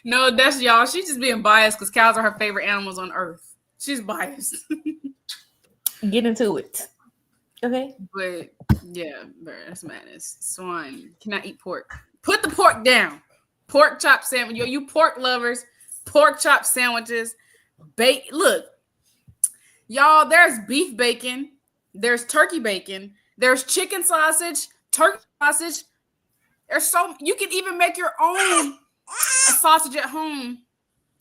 No, that's y'all. She's just being biased because cows are her favorite animals on earth. She's biased. Get into it. Okay. But yeah, bro, that's madness. Swine cannot eat pork. Put the pork down. Pork chop sandwich. Yo, you pork lovers. Pork chop sandwiches. Look, y'all. There's beef bacon. There's turkey bacon. There's chicken sausage. Turkey sausage. There's you can even make your own sausage at home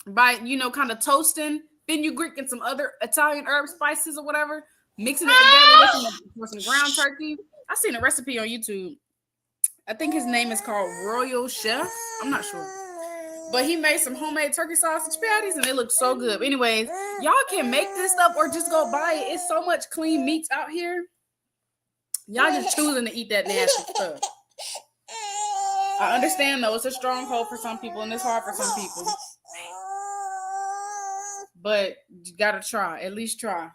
by kind of toasting. Then you Greek and some other Italian herb spices or whatever, mixing it together with some ground turkey. I seen a recipe on YouTube. I think his name is called Royal Chef. I'm not sure. But he made some homemade turkey sausage patties and they look so good. But anyways, y'all can make this stuff or just go buy it. It's so much clean meats out here. Y'all just choosing to eat that nasty stuff. I understand though, it's a stronghold for some people and it's hard for some people. But you gotta try. At least try.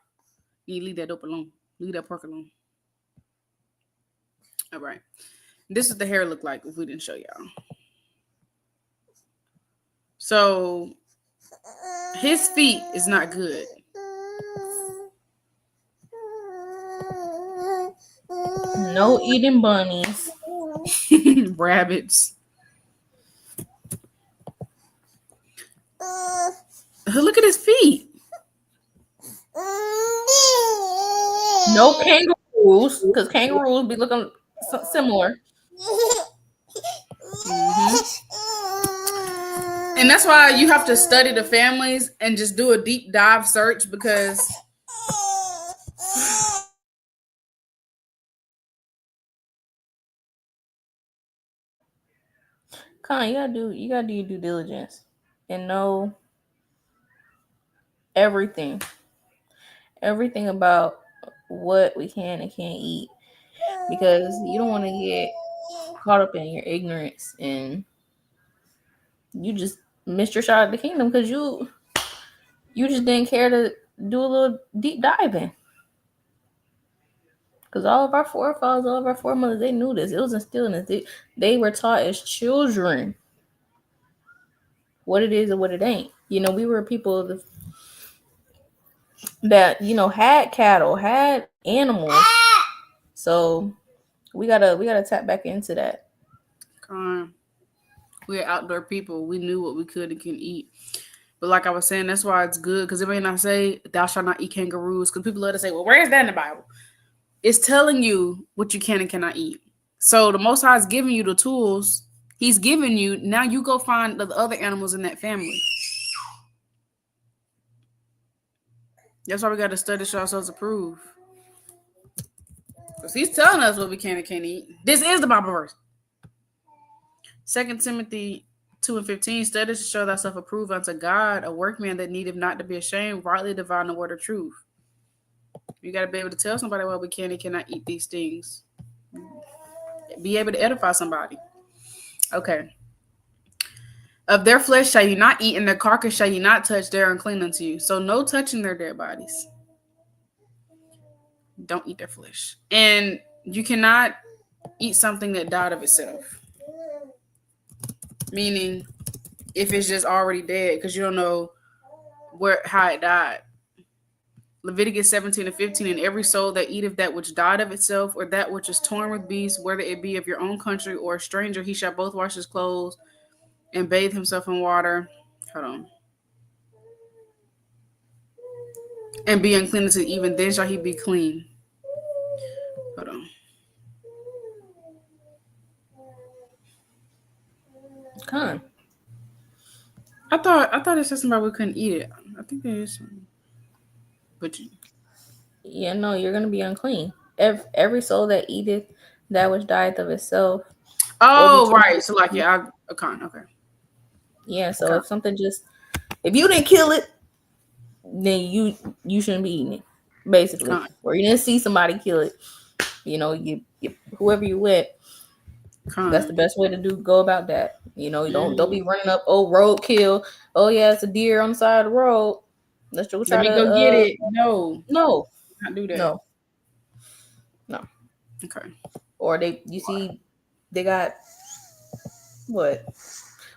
You leave that dope alone. Leave that pork alone. All right. This is the hair look like if we didn't show y'all. So his feet is not good. No eating bunnies. Rabbits. Look at his feet. No kangaroos, because kangaroos be looking similar. Mm-hmm. And that's why you have to study the families and just do a deep dive search because Con, you gotta do your due diligence and know everything about what we can and can't eat, because you don't want to get caught up in your ignorance and you just missed your shot at the kingdom because you just didn't care to do a little deep diving. Because all of our forefathers, all of our foremothers, they knew this. It was instilled in us. They were taught as children what it is and what it ain't. We were people that had cattle, had animals. So we gotta tap back into that. We're outdoor people. We knew what we could and can eat. But like I was saying, that's why it's good, because it may not say thou shalt not eat kangaroos, because people love to say, well, where is that in the Bible? It's telling you what you can and cannot eat. So the Most High is giving you the tools. He's giving you, now you go find the other animals in that family. That's why we got to study to show ourselves approved. Because he's telling us what we can and can't eat. This is the Bible verse. 2 Timothy 2:15, study to show thyself approved unto God, a workman that needeth not to be ashamed, rightly dividing the word of truth. You got to be able to tell somebody why we can and cannot eat these things. Be able to edify somebody. Okay. Of their flesh shall you not eat, and their carcass shall you not touch. They are unclean unto you. So no touching their dead bodies. Don't eat their flesh. And you cannot eat something that died of itself. Meaning, if it's just already dead, because you don't know how it died. Leviticus 17:15, and every soul that eateth that which died of itself, or that which is torn with beasts, whether it be of your own country or a stranger, he shall both wash his clothes and bathe himself in water. Hold on. And be unclean unto even then shall he be clean. Hold on. Con. I thought it said somebody we couldn't eat it. I think there is something. But no, you're gonna be unclean. Every soul that eateth that which dieth of itself. Oh, right. So like, yeah, okay. Yeah, so if something if you didn't kill it, then you shouldn't be eating it, basically. Or you didn't see somebody kill it. You whoever you with. That's the best way to go about that. Don't be running up, roadkill. Oh yeah, it's a deer on the side of the road. Let's go try to go get it. No. Not do that. No. Okay. Or they got what?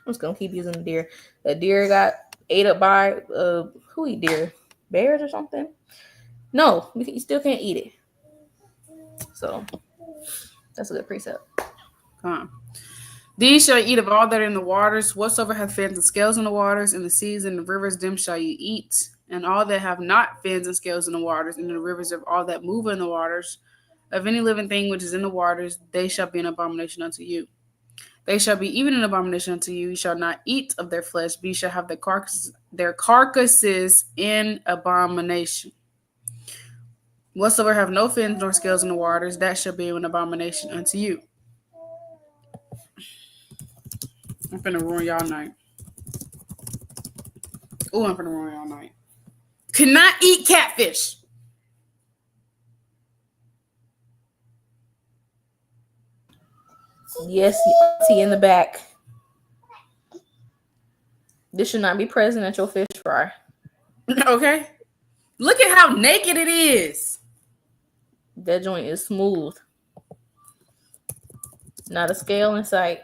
I'm just gonna keep using the deer. A deer got ate up by who eat deer? Bears or something? No, you still can't eat it. So that's a good precept. These shall eat of all that are in the waters, whatsoever hath fins and scales in the waters, and the seas and the rivers, them shall you eat. And all that have not fins and scales in the waters, and in the rivers of all that move in the waters, of any living thing which is in the waters, they shall be an abomination unto you. They shall be even an abomination unto you. You shall not eat of their flesh, but you shall have their carcasses in abomination. Whatsoever have no fins nor scales in the waters, that shall be an abomination unto you. I'm finna ruin y'all night. Oh, I'm finna ruin y'all night. Cannot eat catfish. Yes, tea in the back. This should not be present at your fish fry. Okay. Look at how naked it is. That joint is smooth. Not a scale in sight.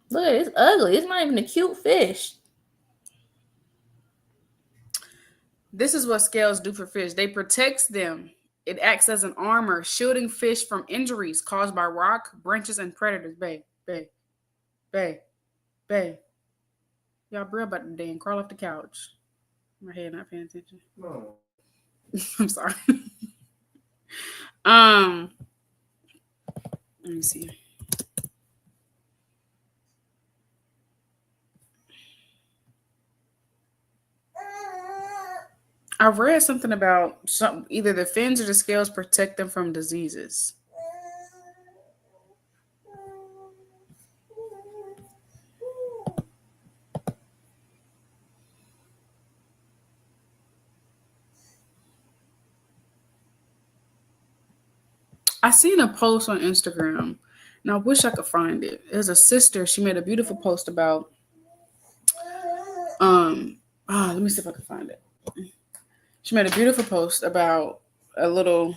Look, it's ugly. It's not even a cute fish. This is what scales do for fish. They protect them. It acts as an armor, shielding fish from injuries caused by rock, branches, and predators. Bae. Y'all bro about to damn crawl off the couch. My head not paying attention. No. I'm sorry. Let me see. I read something about either the fins or the scales protect them from diseases. I seen a post on Instagram, and I wish I could find it. There's a sister. She made a beautiful post about. Let me see if I can find it. She made a beautiful post about a little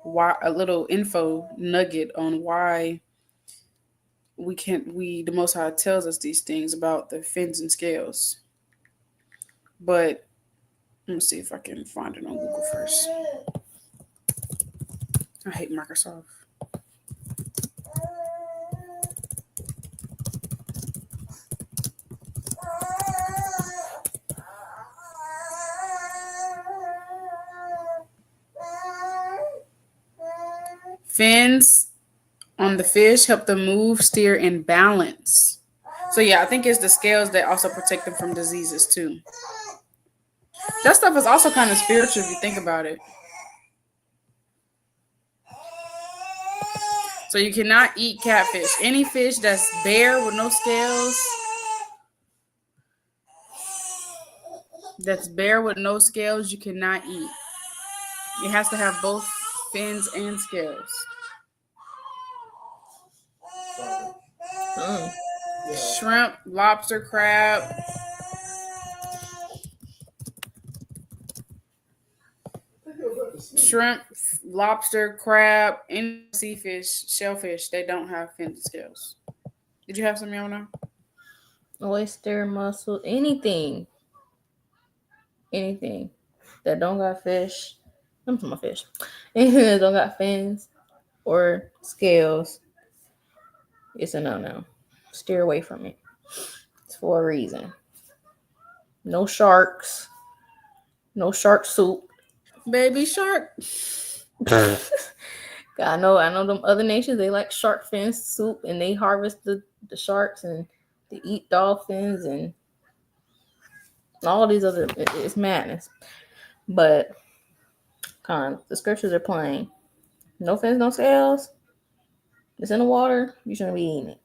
a little info nugget on why we can't we the Most High tells us these things about the fins and scales. But let me see if I can find it on Google first. I hate Microsoft. Fins on the fish help them move, steer, and balance. So yeah, I think it's the scales that also protect them from diseases too. That stuff is also kind of spiritual if you think about it. So you cannot eat catfish. Any fish that's bare with no scales, you cannot eat. It has to have both fins and scales. Mm. Shrimp, lobster, crab. Shrimp, lobster, crab, any sea fish, shellfish, they don't have fins and scales. Did you have some, Yona? Oyster, mussel, anything that don't got fish. I'm talking about fish. Anything that don't got fins or scales, it's a no. Steer away from it. It's for a reason. No sharks. No shark soup. Baby shark. I know them other nations, they like shark fin soup and they harvest the sharks and they eat dolphins and all these other, it's madness. But the scriptures are plain. No fins, no scales. It's in the water. You shouldn't be eating it.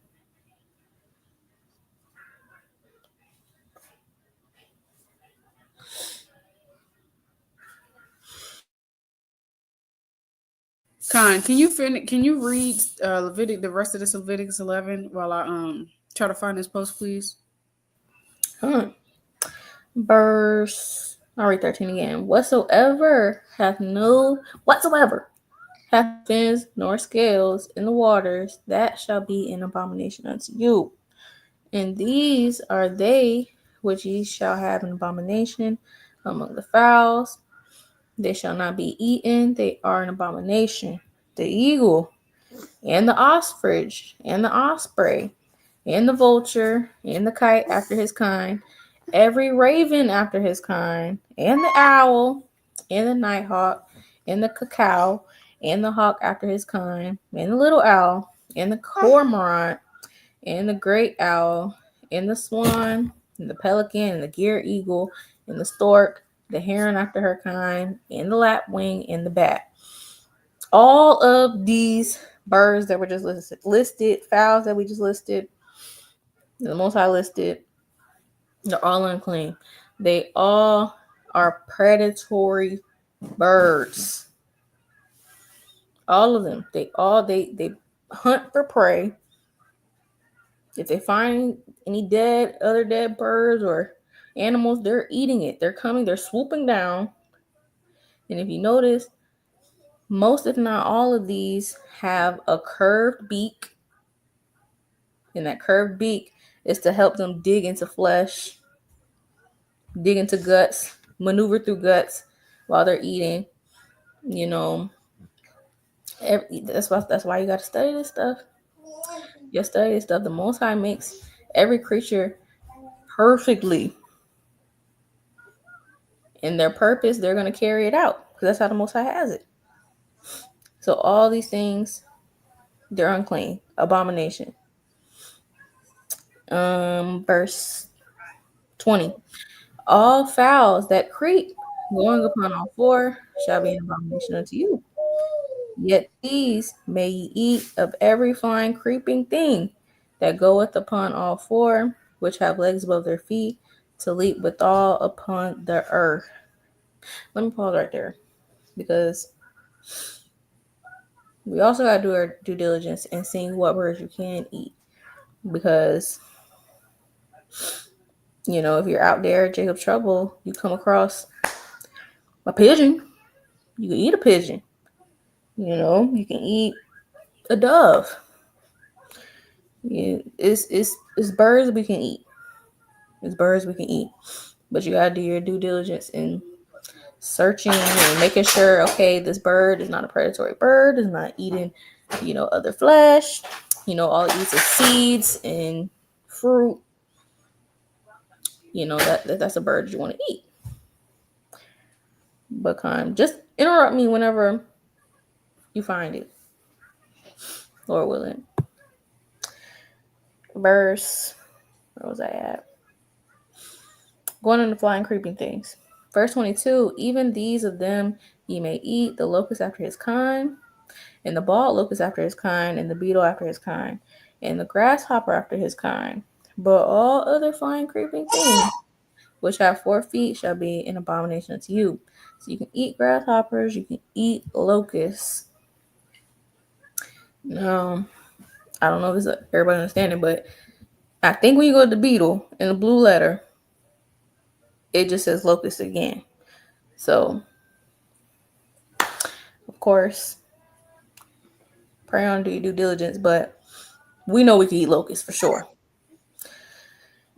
Con, can you Can you read the rest of this Leviticus 11 while I try to find this post, please? Huh. Verse, I'll read 13 again. Whatsoever hath no fins nor scales in the waters, that shall be an abomination unto you. And these are they which ye shall have an abomination among the fowls. They shall not be eaten, they are an abomination. The eagle, and the ostrich, and the osprey, and the vulture, and the kite after his kind, every raven after his kind, and the owl, and the nighthawk, and the cacao, and the hawk after his kind, and the little owl, and the cormorant, and the great owl, and the swan, and the pelican, and the gear eagle, and the stork, the heron after her kind, and the lapwing, and the bat. All of these birds that were just listed, fowls that we just listed, the Most High listed, they're all unclean. They all are predatory birds. All of them. They hunt for prey. If they find any other dead birds or animals, they're eating it. They're swooping down. And if you notice, most, if not all of these have a curved beak. And that curved beak is to help them dig into flesh, dig into guts, maneuver through guts while they're eating. You know, that's why you got to study this stuff. You study this stuff. The Most High makes every creature perfectly. In their purpose, they're going to carry it out because that's how the Most High has it. So all these things, they're unclean, abomination. Verse 20. All fowls that creep, going upon all four, shall be an abomination unto you. Yet these may ye eat of every flying creeping thing that goeth upon all four, which have legs above their feet, to leap withal upon the earth. Let me pause right there, because we also got to do our due diligence and seeing what birds you can eat. Because, if you're out there, Jacob's trouble, you come across A pigeon. You can eat a pigeon. You can eat a dove. It's birds we can eat. It's birds we can eat. But you gotta do your due diligence in searching and making sure, okay, this bird is not a predatory bird, is not eating, other flesh. All it eats is seeds and fruit. That's a bird you want to eat. But just interrupt me whenever you find it, Lord willing. Verse, where was I at? Going into flying creeping things. Verse 22, even these of them ye may eat, the locust after his kind, and the bald locust after his kind, and the beetle after his kind, and the grasshopper after his kind. But all other flying creeping things which have 4 feet shall be an abomination unto you. So you can eat grasshoppers, you can eat locusts. Now, I don't know if this everybody understanding, but I think when you go to the beetle in the blue letter, it just says locust again. So, of course, pray on, do your due diligence, but we know we can eat locusts for sure.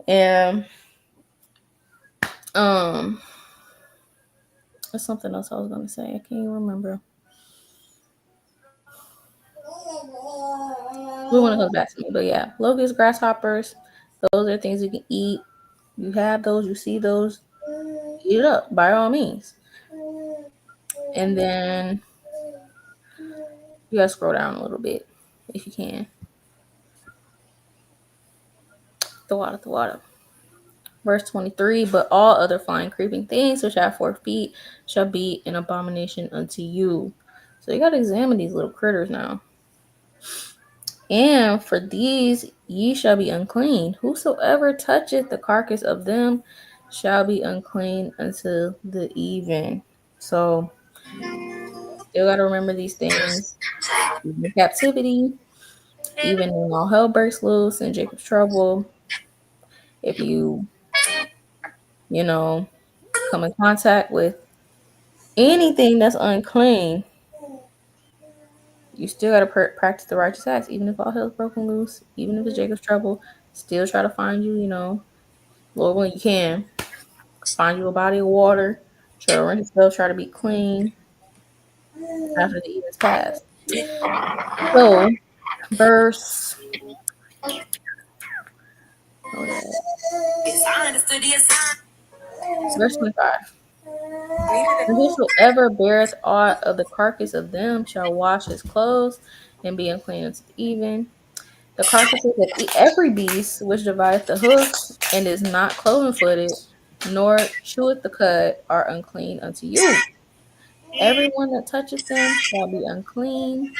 And there's something else I was gonna say. I can't even remember. We want to come back to me, but yeah, locusts, grasshoppers, those are things you can eat. You have those, you see those, eat it up by all means. And then you gotta scroll down a little bit if you can. The water. Verse 23, but all other flying creeping things which have 4 feet shall be an abomination unto you. So you gotta examine these little critters now. And for these ye shall be unclean. Whosoever toucheth the carcass of them shall be unclean until the even. So still gotta remember these things. Even in captivity, even when all hell breaks loose and Jacob's trouble, if come in contact with anything that's unclean, you still got to practice the righteous acts, even if all hell's broken loose, even if it's Jacob's trouble. Still try to find you, Lord, when you can, find you a body of water, try to rinse yourself, try to be clean after the even's passed. So, verse. Verse 25. And whosoever beareth aught of the carcass of them shall wash his clothes and be unclean unto the even. The carcasses of every beast which divideth the hoof and is not cloven footed, nor cheweth the cud, are unclean unto you. Everyone that toucheth them shall be unclean.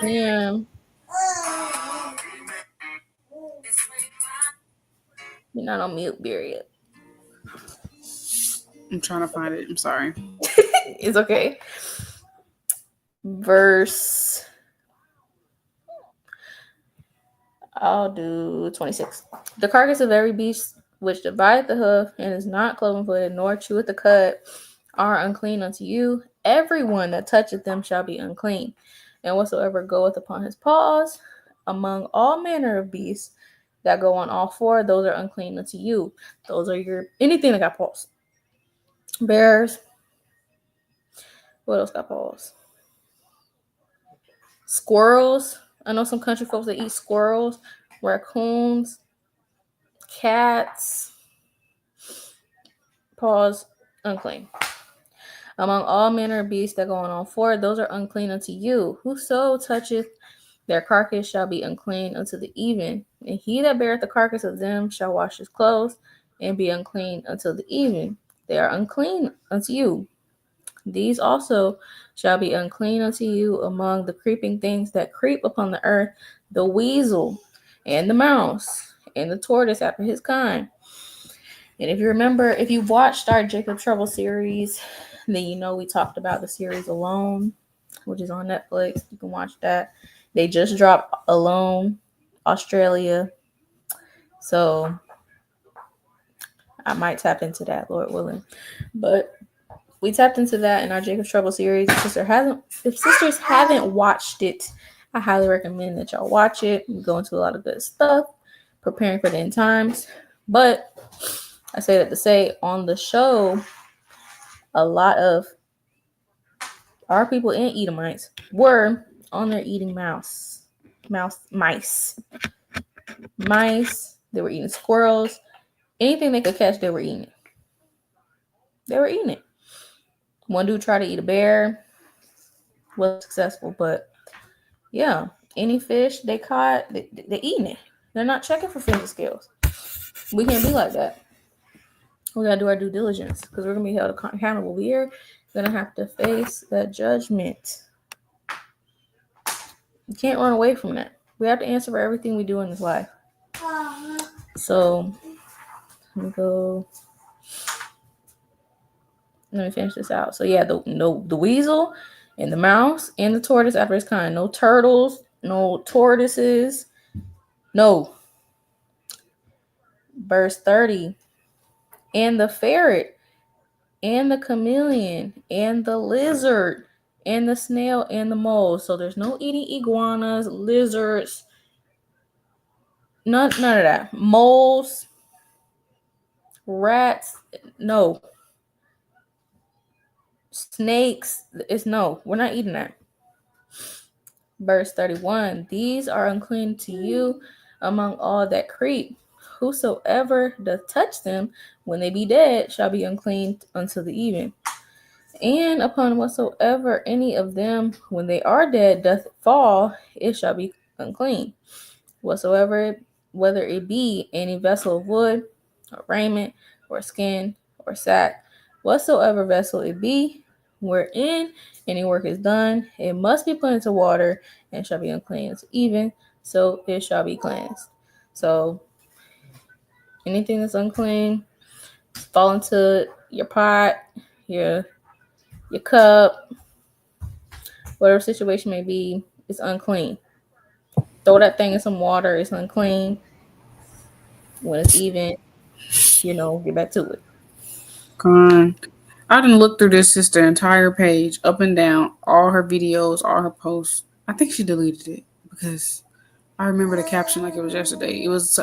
And you're not on mute, period. I'm trying to find it. I'm sorry. It's okay. Verse. I'll do 26. The carcass of every beast which divideth the hoof and is not cloven footed, nor cheweth the cud, are unclean unto you. Everyone that toucheth them shall be unclean. And whatsoever goeth upon his paws, among all manner of beasts that go on all four, those are unclean unto you. Those are your anything that got paws. Bears. What else got paws? Squirrels. I know some country folks that eat squirrels, raccoons, cats. Paws, unclean. Among all manner of beasts that go on all four, those are unclean unto you. Whoso toucheth their carcass shall be unclean unto the even. And he that beareth the carcass of them shall wash his clothes and be unclean until the even. They are unclean unto you. These also shall be unclean unto you among the creeping things that creep upon the earth, the weasel and the mouse and the tortoise after his kind. And if you remember, if you watched our Jacob Trouble series, then we talked about the series Alone, which is on Netflix. You can watch that. They just dropped Alone, Australia. So I might tap into that, Lord willing. But we tapped into that in our Jacob's Trouble series. If sisters haven't watched it, I highly recommend that y'all watch it. We go into a lot of good stuff, preparing for the end times. But I say that to say on the show, a lot of our people in Edomites were on there eating mice. They were eating squirrels. Anything they could catch, they were eating it. They were eating it. One dude tried to eat a bear, was successful, but yeah, any fish they caught, they eating it. They're not checking for finger skills. We can't be like that. We gotta do our due diligence because we're gonna be held accountable. We're gonna have to face that judgment. You can't run away from that. We have to answer for everything we do in this life. So let me go. Let me finish this out. So yeah, the weasel and the mouse and the tortoise after its kind. No turtles, no tortoises, no. Verse 30. And the ferret and the chameleon and the lizard and the snail and the mole. So there's no eating iguanas, lizards, none of that. Moles, rats, no. Snakes, it's no. We're not eating that. Verse 31. These are unclean to you among all that creep. Whosoever doth touch them when they be dead shall be unclean until the even. And upon whatsoever any of them, when they are dead, doth fall, it shall be unclean. Whatsoever, whether it be any vessel of wood, or raiment, or skin, or sack, whatsoever vessel it be, wherein any work is done, it must be put into water, and shall be unclean until even, so it shall be cleansed. So, anything that's unclean, fall into your pot, your cup, whatever situation may be, it's unclean. Throw that thing in some water, it's unclean. When it's even, get back to it. Con. I didn't look through this sister entire page, up and down, all her videos, all her posts. I think she deleted it because I remember the caption like it was yesterday. It was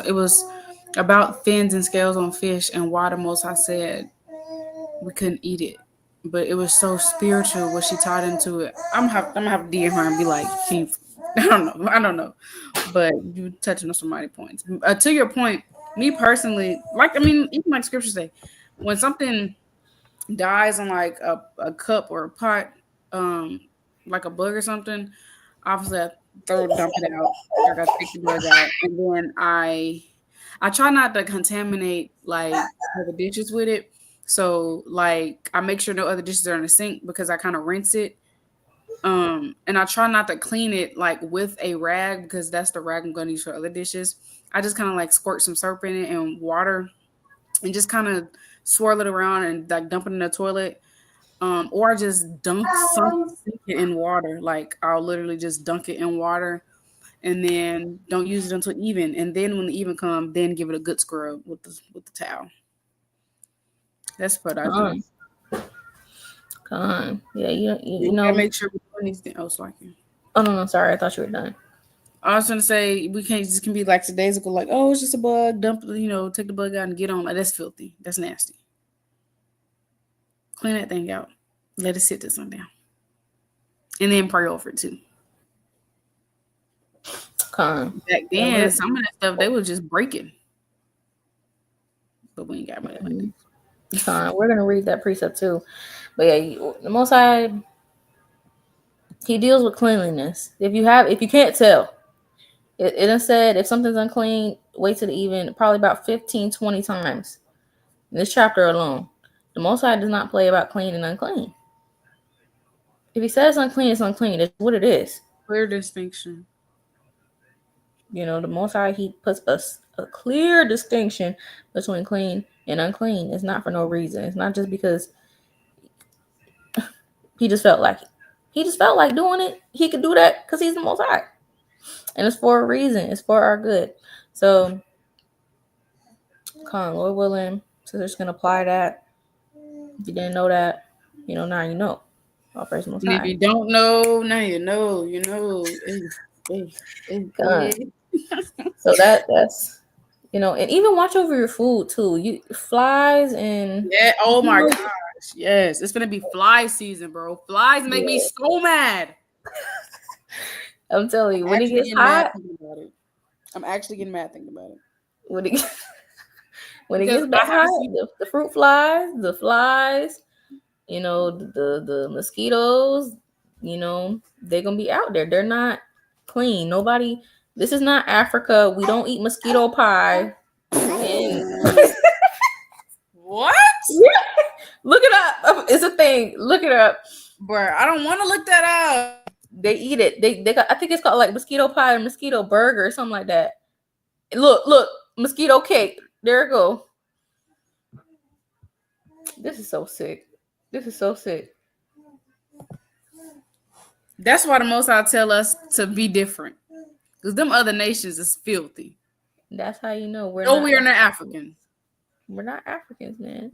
about fins and scales on fish and why the Most High said we couldn't eat it. But it was so spiritual what she tied into it. I'm gonna have to DM her and be like, can you, I don't know, but you touching on some mighty points. To your point, me personally, even like scriptures say, when something dies in like a cup or a pot, um, like a bug or something, obviously I dump it out. I gotta take the bug out, and then I try not to contaminate like other dishes with it. So like I make sure no other dishes are in the sink because I kind of rinse it. And I try not to clean it like with a rag because that's the rag I'm gonna use for other dishes. I just kind of like squirt some soap in it and water and just kind of swirl it around and like dump it in the toilet. Or I just sink it in water. Like I'll literally just dunk it in water and then don't use it until even. And then when the even come, then give it a good scrub with the towel. That's what I do. Yeah, you We gotta know. make sure we're doing these things. Oh, sorry. Oh no, sorry, I thought you were done. I was gonna say we can't just can be like today's go like, oh, it's just a bug, dump take the bug out and get on. Like that's filthy. That's nasty. Clean that thing out. Let it sit this one down. And then pray over it too. Back then, some of that stuff they was just breaking. But we ain't got money like that. We're gonna read that precept too. But yeah, the Most High, He deals with cleanliness. If you can't tell, it said if something's unclean, wait till the even, probably about 15, 20 times in this chapter alone. The Most High does not play about clean and unclean. If He says unclean, it's unclean. It's what it is. Clear distinction. The Most High, He puts a clear distinction between clean and unclean. It's not for no reason. It's not just because He just felt like it. He just felt like doing it. He could do that because He's the Most High. And it's for a reason. It's for our good. So, Lord willing, so they're just going to apply that. If you didn't know that, Now you know. All praise the Most And if High. you don't know, now you know. You know. Hey, go God. ahead. So that's and even watch over your food too. You flies and Yeah. Oh my gosh. Yes, it's gonna be fly season, bro. Flies make me yeah, so mad. I'm telling you, when it Actually gets getting mad hot, thinking about it. I'm actually getting mad thinking about it when it when it because gets back I haven't hot, seen. the fruit flies, the mosquitoes, they're gonna be out there. They're not clean. Nobody. This is not Africa. We don't eat mosquito pie. And What? look it up. It's a thing. Look it up. Bruh, I don't want to look that up. They eat it. They got. I think it's called like mosquito pie or mosquito burger or something like that. Look, mosquito cake. There it go. This is so sick. This is so sick. That's why the most I tell us to be different. Because them other nations is filthy. That's how you know we're Oh, not. we are not African. We're not Africans, man.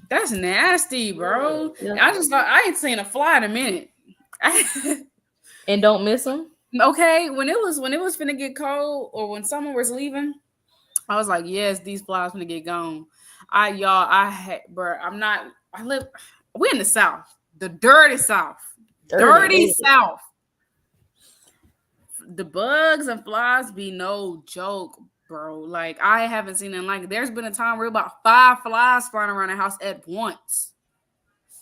That's nasty, bro. Yep. I just thought I ain't seen a fly in a minute. And don't miss them. Okay, when it was finna get cold or when someone was leaving, I was like, yes, these flies finna get gone. Bro, I'm not. I live. We in the South, the dirty South, dirty Dirty. South. The bugs and flies be no joke, bro. Like I haven't seen them. Like there's been a time where about 5 flies flying around the house at once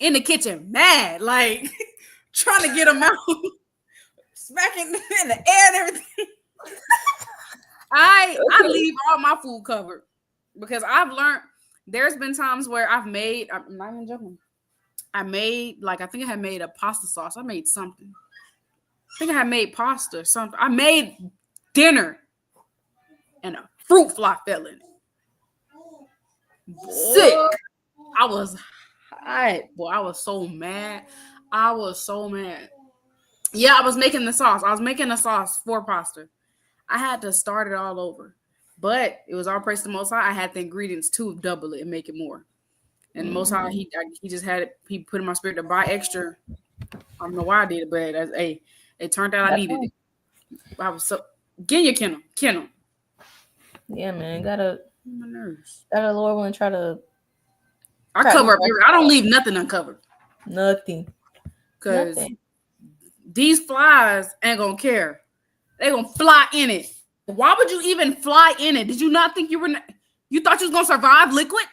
in the kitchen, mad, like trying to get them out, smacking in the air and everything. I leave all my food covered because I've learned. There's been times where I'm not even joking. I think I had made a pasta sauce. I made something. I think I had made pasta or something. I made dinner and a fruit fly fell in it. Sick. I was hot. Boy, I was so mad. I was so mad. Yeah, I was making the sauce. I was making a sauce for pasta. I had to start it all over. But it was all praise to the Most High. I had the ingredients to double it and make it more. And Most High, he just had it. He put in my spirit to buy extra. I don't know why I did it, but it turned out I needed it. I was so get your kennel. Yeah, man. Gotta My nerves. Lord willing try to. I cover up. I don't leave nothing uncovered. Nothing. Because these flies ain't gonna care. They gonna fly in it. Why would you even fly in it? Did you not think you thought you was gonna survive liquid?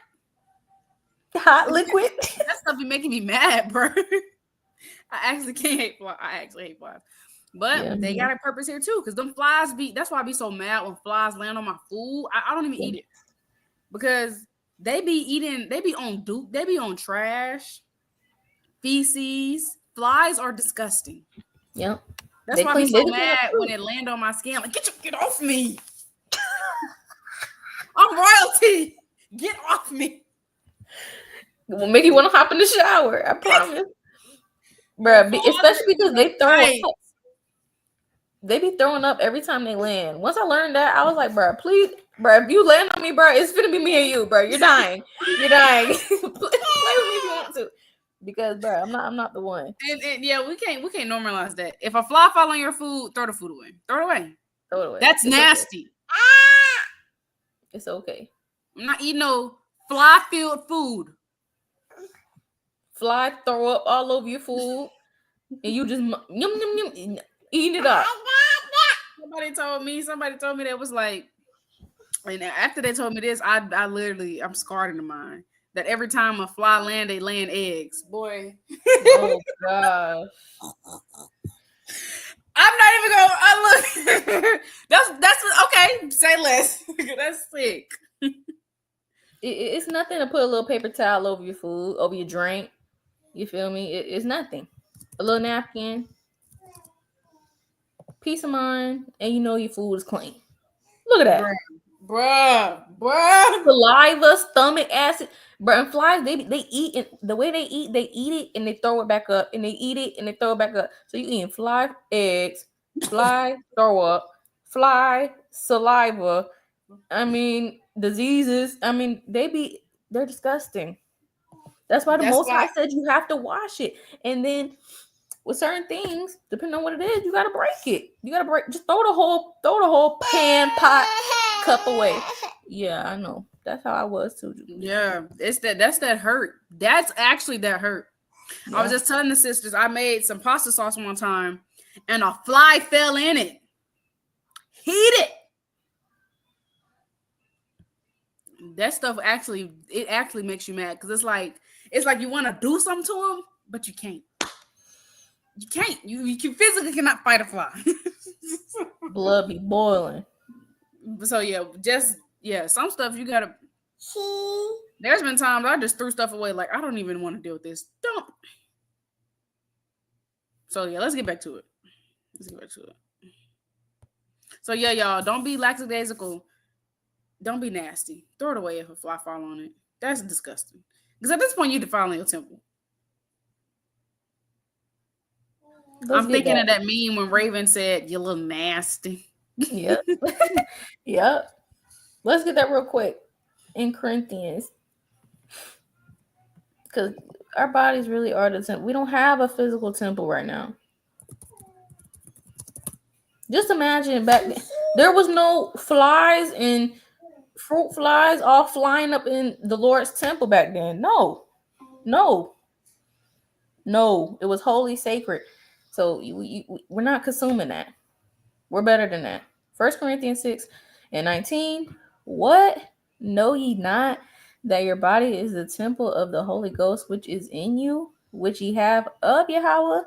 Hot liquid. That stuff be making me mad, bro. I actually can't hate flies. I actually hate flies. But they got a purpose here too. Because them flies that's why I be so mad when flies land on my food. I don't even eat it. Because they be on trash, feces. Flies are disgusting. Yep. That's why I be so mad when it land on my skin. Like, get off me. I'm royalty. Get off me. It will make you want to hop in the shower. I promise. Bruh, especially because they be throwing up every time they land. Once I learned that, I was like, bruh, please, bruh, if you land on me, bruh, it's gonna be me and you, bruh. You're dying. You're dying. Play with me if you want to. Because bruh, I'm not the one. And yeah, we can't normalize that. If a fly fall on your food, throw the food away. Throw it away. Throw it away. That's nasty. Okay. It's okay. I'm not eating no fly-filled food. Fly throw up all over your food, and you just yum, eating it up. Somebody told me that was like, and after they told me this, I'm scarred in the mind that every time a fly land, they land eggs. Boy. Oh gosh. I'm not even gonna. Look. That's okay. Say less. That's sick. It's nothing to put a little paper towel over your food, over your drink. You feel me? It's nothing. A little napkin, peace of mind, and you know your food is clean. Look at that, bruh. Saliva, stomach acid, bruh. And flies, they eat it. The way they eat it and they throw it back up, and they eat it and they throw it back up. So you eating fly eggs, fly throw up, fly saliva. I mean diseases. I mean they're disgusting. That's why the That's Most why. High said you have to wash it. And then with certain things, depending on what it is, you gotta break it. You gotta break. Just throw the whole pan, pot, cup away. Yeah, I know. That's how I was too, Jubilee. Yeah, it's that. That's that hurt. That's actually that hurt. I was Yeah. just telling the sisters I made some pasta sauce one time, and a fly fell in it. Heat it. That stuff actually, it actually makes you mad because it's like you want to do something to them, but you can't. You can't. You can physically cannot fight a fly. Blood be boiling. So yeah, just yeah, some stuff you gotta. There's been times I just threw stuff away, like I don't even want to deal with this. Don't. So yeah, let's get back to it. Let's get back to it. So yeah, y'all, don't be lackadaisical. Don't be nasty. Throw it away if a fly fall on it. That's disgusting. Because at this point, you're defiling your temple. Let's I'm get thinking back. of that meme when Raven said, "You little nasty." Yep. Yep. Let's get that real quick in Corinthians. Because our bodies really are the temple. We don't have a physical temple right now. Just imagine back then, there was no flies and fruit flies all flying up in the Lord's temple back then. No, no, no. It was holy, sacred. So we're not consuming that. We're better than that. 1 Corinthians 6 and 19. What? Know ye not that your body is the temple of the Holy Ghost which is in you, which ye have of Yahweh,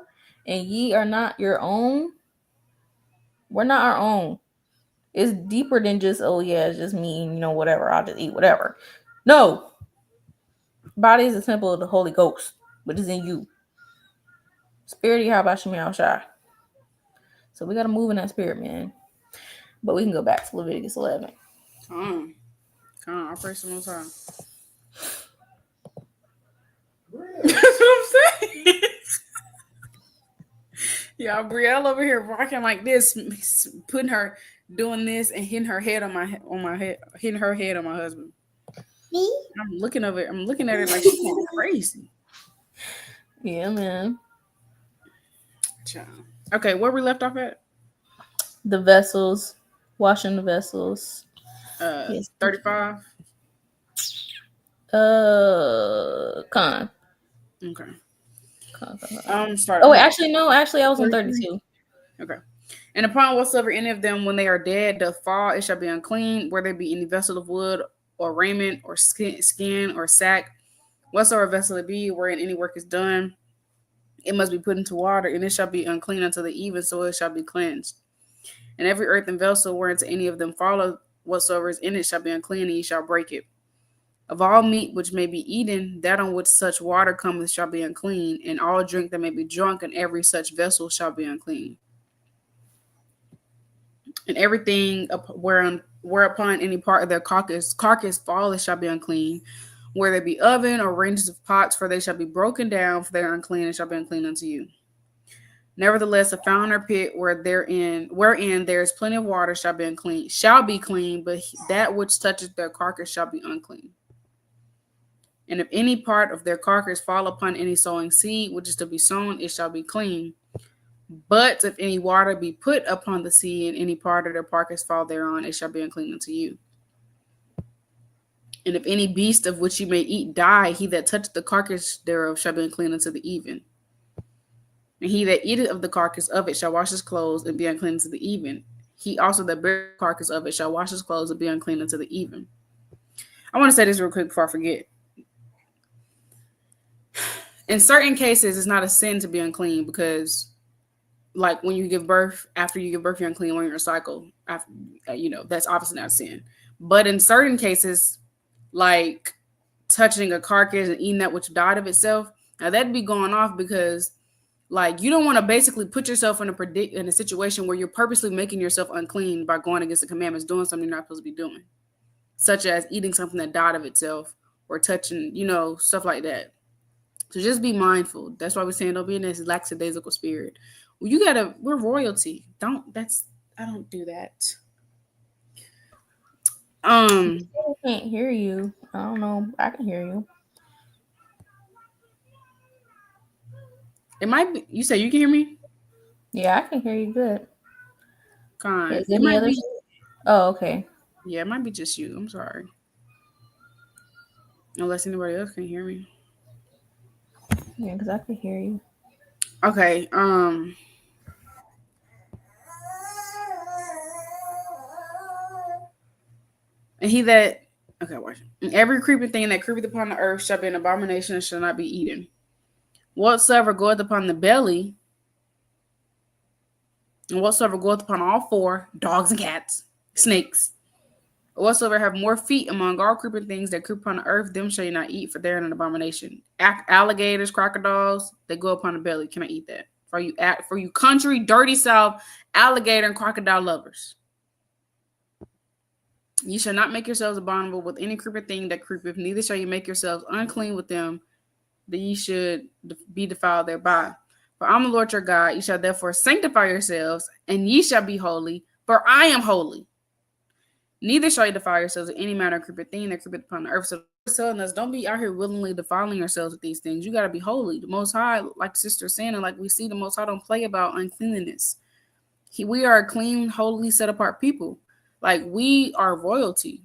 and ye are not your own? We're not our own. It's deeper than just, oh yeah, it's just me, whatever, I'll just eat whatever. No. Body is the temple of the Holy Ghost, which is in you. Spirit of Yahweh Shemi Shai. So we gotta move in that spirit, man. But we can go back to Leviticus 11. Come on, I praise the Most High. That's what I'm saying. Yeah, Brielle over here rocking like this, putting her doing this and hitting her head on my head, hitting her head on my husband. I'm looking over it. I'm looking at it like she's going crazy. Yeah, man. Child. Okay, where we left off at? The vessels, washing the vessels. Yes. 35. Con. Okay. Start. Oh, wait, actually, no. Actually, I was on 32. Okay. And upon whatsoever any of them, when they are dead, doth fall, it shall be unclean, whether it be any vessel of wood or raiment or skin or sack, whatsoever vessel it be, wherein any work is done, it must be put into water, and it shall be unclean until the even, so it shall be cleansed. And every earthen vessel whereunto any of them falleth, whatsoever is in it shall be unclean, and ye shall break it. Of all meat which may be eaten, that on which such water cometh shall be unclean, and all drink that may be drunk in every such vessel shall be unclean. And everything whereupon any part of their carcass falleth shall be unclean, where there be oven or ranges of pots, for they shall be broken down, for they are unclean, and shall be unclean unto you. Nevertheless, a fountain or pit wherein there is plenty of water shall be clean, but that which toucheth their carcass shall be unclean. And if any part of their carcass fall upon any sowing seed, which is to be sown, it shall be clean. But if any water be put upon the seed, and any part of their carcass fall thereon, it shall be unclean unto you. And if any beast of which you may eat die, he that toucheth the carcass thereof shall be unclean unto the even. And he that eateth of the carcass of it shall wash his clothes and be unclean unto the even. He also that beareth the carcass of it shall wash his clothes and be unclean unto the even. I want to say this real quick before I forget. In certain cases, it's not a sin to be unclean because, like when you give birth, after you give birth, you're unclean when you're in a cycle. After, that's obviously not a sin. But in certain cases, like touching a carcass and eating that which died of itself, now that'd be going off because, like, you don't want to basically put yourself in a situation where you're purposely making yourself unclean by going against the commandments, doing something you're not supposed to be doing, such as eating something that died of itself or touching, stuff like that. So just be mindful. That's why we're saying don't be in this lackadaisical spirit. We're royalty. I don't do that. I can't hear you. I don't know. I can hear you. It might be. You say you can hear me? Yeah, I can hear you good. Con. Is It any might other? be. Oh, okay. Yeah, it might be just you. I'm sorry. Unless anybody else can hear me. Yeah, because I can hear you. Okay. And he that. Okay, watch. And every creeping thing that creepeth upon the earth shall be an abomination and shall not be eaten. Whatsoever goeth upon the belly, and whatsoever goeth upon all four, dogs and cats, snakes, whatsoever have more feet among all creeping things that creep upon the earth, them shall you not eat, for they're an abomination. Alligators, crocodiles, they go upon the belly. Cannot eat that. For you country, dirty south, alligator and crocodile lovers. You shall not make yourselves abominable with any creeping thing that creepeth, neither shall you make yourselves unclean with them, that ye should be defiled thereby. For I'm the Lord your God. Ye shall therefore sanctify yourselves, and ye shall be holy, for I am holy. Neither shall you defile yourselves with any matter of creeping thing that creepeth upon the earth. So telling us, don't be out here willingly defiling yourselves with these things. You got to be holy. The Most High, like the sister saying, and like we see, the Most High don't play about uncleanliness. We are a clean, holy, set apart people. Like we are royalty.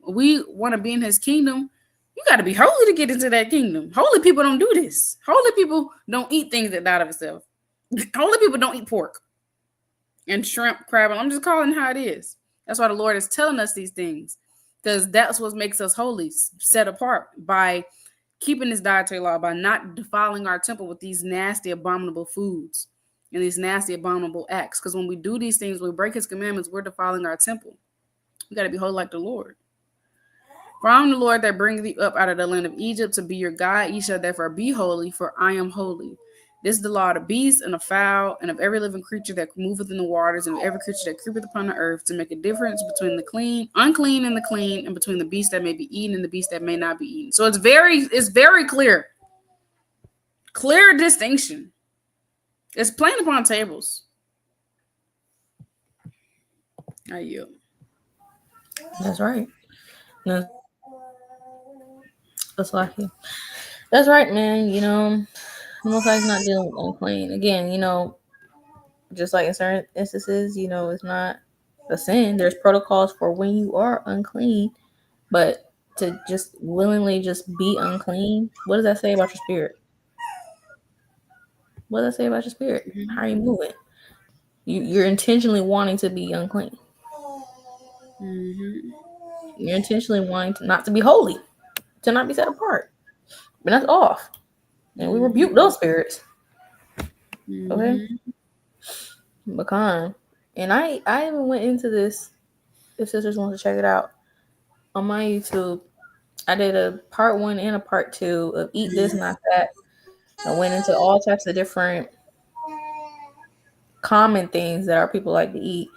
We want to be in His kingdom. You got to be holy to get into that kingdom. Holy people don't do this. Holy people don't eat things that die of itself. Holy people don't eat pork and shrimp, crab. I'm just calling it how it is. That's why the Lord is telling us these things, because that's what makes us holy, set apart by keeping this dietary law, by not defiling our temple with these nasty, abominable foods and these nasty, abominable acts. Because when we do these things, we break His commandments, we're defiling our temple. We got to be holy like the Lord. For I am the Lord that bringeth thee up out of the land of Egypt to be your God. Ye shall therefore be holy, for I am holy. This is the law of the beast and the fowl and of every living creature that moveth in the waters and of every creature that creepeth upon the earth, to make a difference between the clean, unclean, and the clean, and between the beast that may be eaten and the beast that may not be eaten. So it's very clear, clear distinction. It's plain upon tables. I yield. That's right. That's lucky. That's right, man. The Most High is not dealing with unclean. Again, just like in certain instances, it's not a sin. There's protocols for when you are unclean, but to just willingly just be unclean, what does that say about your spirit? What does that say about your spirit? How are you moving? You're intentionally wanting to be unclean. Mm-hmm. You're intentionally wanting not to be holy, to not be set apart. But that's off. And we rebuke those spirits. Okay? Mm-hmm. Pecan. And I even went into this, if sisters want to check it out, on my YouTube. I did a part 1 and a part 2 of Eat This, Not That. I went into all types of different common things that our people like to eat.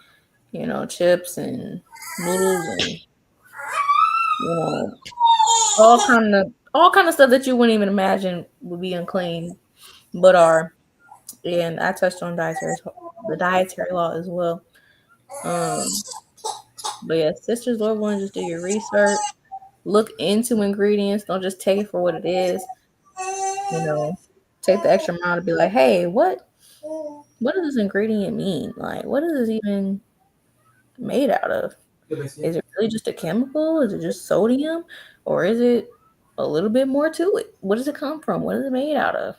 Chips and noodles and you know all kind of stuff that you wouldn't even imagine would be unclean, but are. And I touched on the dietary law as well. Um, but yeah, sisters, Lord willing, just do your research, look into ingredients. Don't just take it for what it is. Take the extra mile to be like, hey, what does this ingredient mean? Like, what is this even made out of? Is it really just a chemical? Is it just sodium? Or is it a little bit more to it? What does it come from? What is it made out of?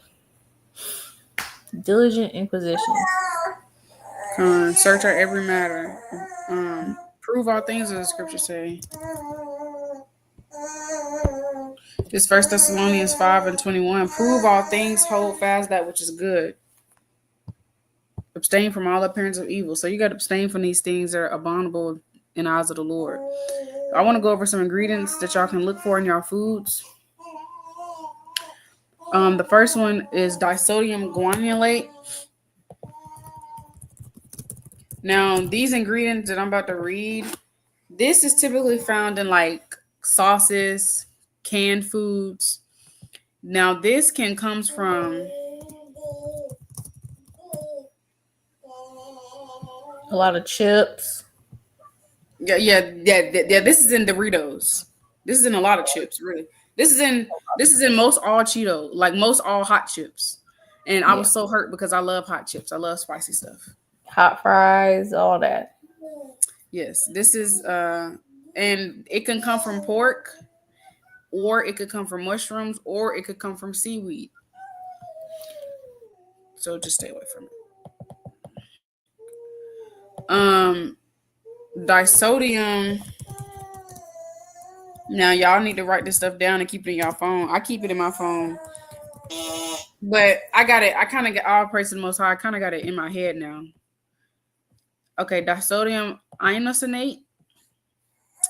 Diligent inquisitions. Search out every matter. Prove all things, as the scripture say. This First Thessalonians 5:21. Prove all things, hold fast that which is good. Abstain from all appearance of evil. So you got to abstain from these things that are abominable in the eyes of the Lord. I want to go over some ingredients that y'all can look for in your foods. The first one is disodium guanylate. Now, these ingredients that I'm about to read, this is typically found in like sauces, canned foods. Now, this can comes from a lot of chips. Yeah. This is in Doritos. This is in a lot of chips, really. This is in most all Cheeto, like most all hot chips. And I Yeah. was so hurt because I love hot chips. I love spicy stuff. Hot fries, all that. Yes, this is and it can come from pork, or it could come from mushrooms, or it could come from seaweed. So just stay away from it. Um, disodium. Now y'all need to write this stuff down and keep it in your phone. I keep it in my phone, but I got it. I kind of get all praise to the Most High. I kind of got it in my head now. Okay, disodium inosinate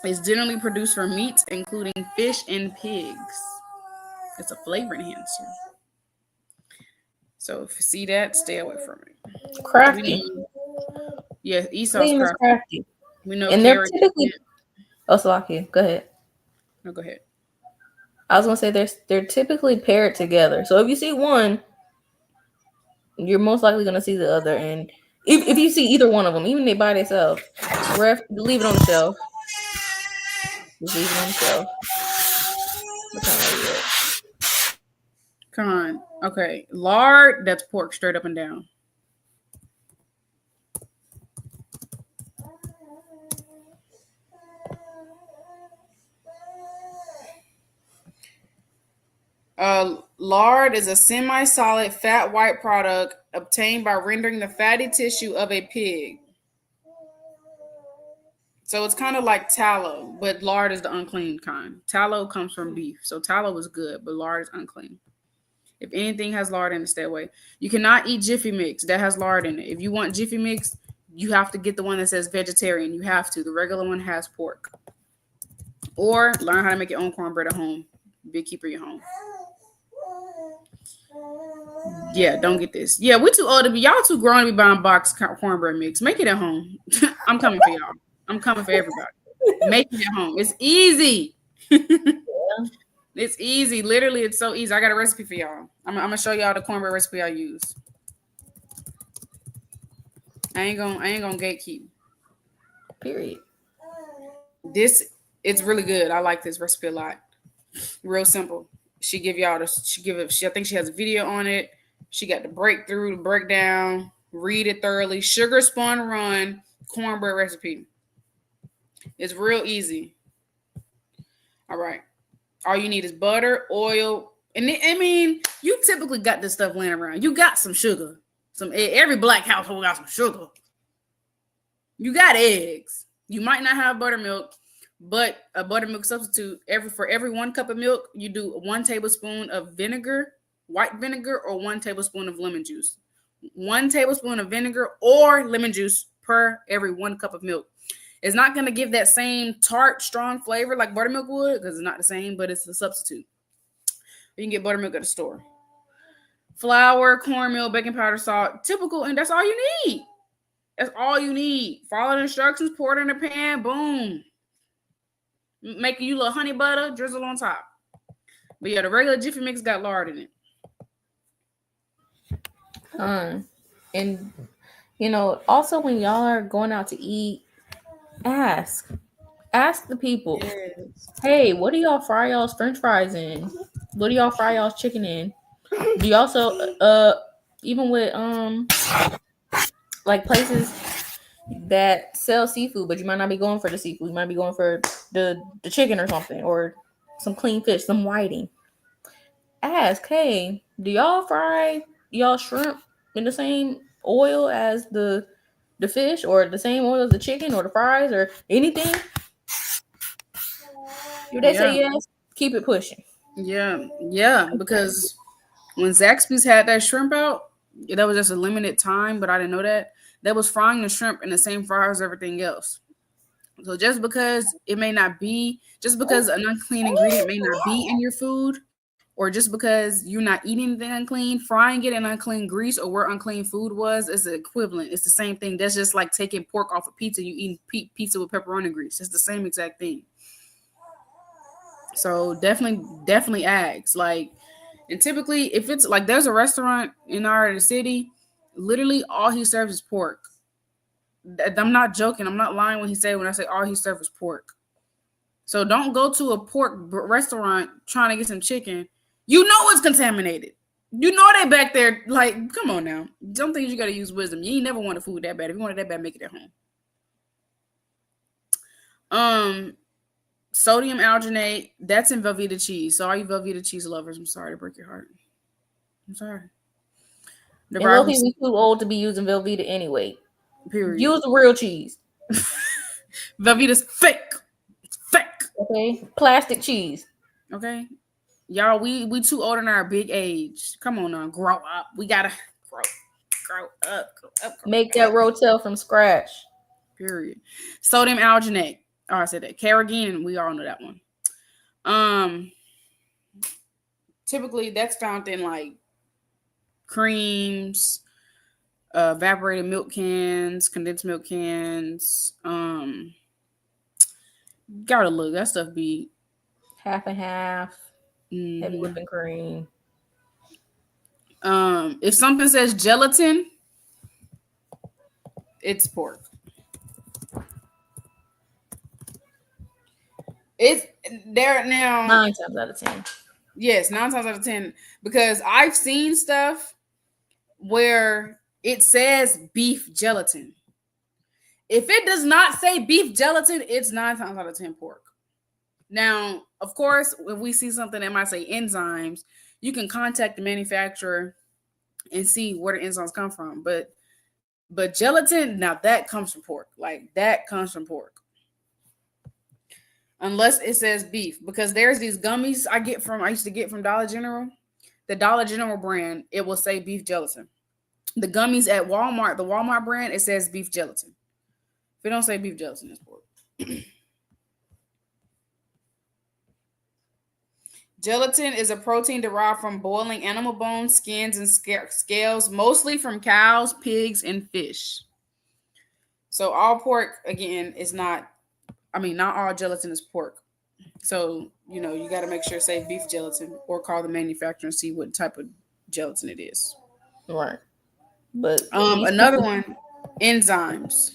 is generally produced from meats, including fish and pigs. It's a flavor enhancer. So if you see that, stay away from it. We Crafty. know, yeah, Esau's Name is crafty. crafty. We know And they're carrot. typically oh Salaki, go ahead. No, go ahead. I was gonna say they're typically paired together. So if you see one, you're most likely gonna see the other. And if you see either one of them, even they by themselves, leave it on the shelf. Just leave it on the shelf. What time are we at? Come on. Okay, lard. That's pork, straight up and down. Lard is a semi-solid fat white product obtained by rendering the fatty tissue of a pig. So it's kind of like tallow, but lard is the unclean kind. Tallow comes from beef, so tallow is good, but lard is unclean. If anything has lard in it, stay away. You cannot eat Jiffy Mix that has lard in it. If you want Jiffy Mix, you have to get the one that says vegetarian. You have to. The regular one has pork. Or learn how to make your own cornbread at home. Big keeper your home. Yeah, don't get this. Yeah, we're too old to be. Y'all too grown to be buying box cornbread mix. Make it at home. I'm coming for y'all. I'm coming for everybody. Make it at home. It's easy. It's easy. Literally, it's so easy. I got a recipe for y'all. I'm gonna show y'all the cornbread recipe I use. I ain't gonna gatekeep. Period. This it's really good. I like this recipe a lot. Real simple. She give y'all the she give it. I think she has a video on it. She got the breakthrough, the breakdown. Read it thoroughly. Sugar Spawn Run cornbread recipe. It's real easy. All right. All you need is butter, oil, and I mean, you typically got this stuff laying around. You got some sugar. Every black household got some sugar. You got eggs. You might not have buttermilk, but a buttermilk substitute for every 1 cup of milk, you do 1 tablespoon of vinegar, white vinegar, or 1 tablespoon of lemon juice. 1 tablespoon of vinegar or lemon juice per every 1 cup of milk. It's not going to give that same tart, strong flavor like buttermilk would because it's not the same, but it's a substitute. You can get buttermilk at the store. Flour, cornmeal, baking powder, salt, typical, and that's all you need. That's all you need. Follow the instructions, pour it in a pan, boom. Make you a little honey butter, drizzle on top. But yeah, the regular Jiffy Mix got lard in it. And also when y'all are going out to eat, ask the people. Yes. Hey, what do y'all fry y'all's French fries in? What do y'all fry y'all's chicken in? Do you also even with like places that sell seafood, but you might not be going for the seafood. You might be going for the chicken or something, or some clean fish, some whiting. Ask, hey, do y'all fry y'all shrimp in the same oil as the fish, or the same oil as the chicken, or the fries, or anything? If they say yes, keep it pushing. Yeah, because when Zaxby's had that shrimp out, that was just a limited time, but I didn't know that. That was frying the shrimp in the same fryer as everything else. So just because an unclean ingredient may not be in your food, or just because you're not eating anything unclean, frying it in unclean grease or where unclean food was, is the equivalent. It's the same thing. That's just like taking pork off a pizza, you eating pizza with pepperoni grease. It's the same exact thing. So definitely ask. Like, and typically if it's like there's a restaurant in our city, literally all he serves is pork. I'm not joking. I'm not lying when I say all he serves is pork. So don't go to a pork restaurant trying to get some chicken. You know it's contaminated. You know they back there. Like, come on now. Some things you gotta use wisdom. You ain't never wanted food that bad. If you wanted that bad, make it at home. Um, Sodium alginate. That's in Velveeta cheese. So all you Velveeta cheese lovers, I'm sorry to break your heart. I'm sorry. And low Derived key, we too old to be using Velveeta anyway. period. Use the real cheese. Velveeta's fake. It's fake. Okay, plastic cheese. Okay, y'all. We too old in our big age. Come on now, grow up. We gotta grow up. Grow up. Grow Make up. that rotel from scratch. Period. Sodium alginate. Oh, I said that. Carrageenan. We all know that one. Um, Typically that's found in like creams, evaporated milk cans, condensed milk cans. Gotta look. That stuff be Half and half. Heavy mhm. whipping cream. If something says gelatin, it's pork. It's there now. 9 times out of 10. Yes, 9 times out of 10. Because I've seen stuff where it says beef gelatin. If it does not say beef gelatin, it's 9 times out of 10 pork. Now, of course, if we see something that might say enzymes, you can contact the manufacturer and see where the enzymes come from. But gelatin, now that comes from pork. Like that comes from pork. Unless it says beef. Because there's these gummies I used to get from Dollar General. The Dollar General brand, it will say beef gelatin. The gummies at Walmart, the Walmart brand, it says beef gelatin. If it don't say beef gelatin, it's pork. Gelatin is a protein derived from boiling animal bones, skins, and scales, mostly from cows, pigs, and fish. So all pork, again, is not, not all gelatin is pork. So, you got to make sure say beef gelatin or call the manufacturer and see what type of gelatin it is. Right. But Another one, enzymes.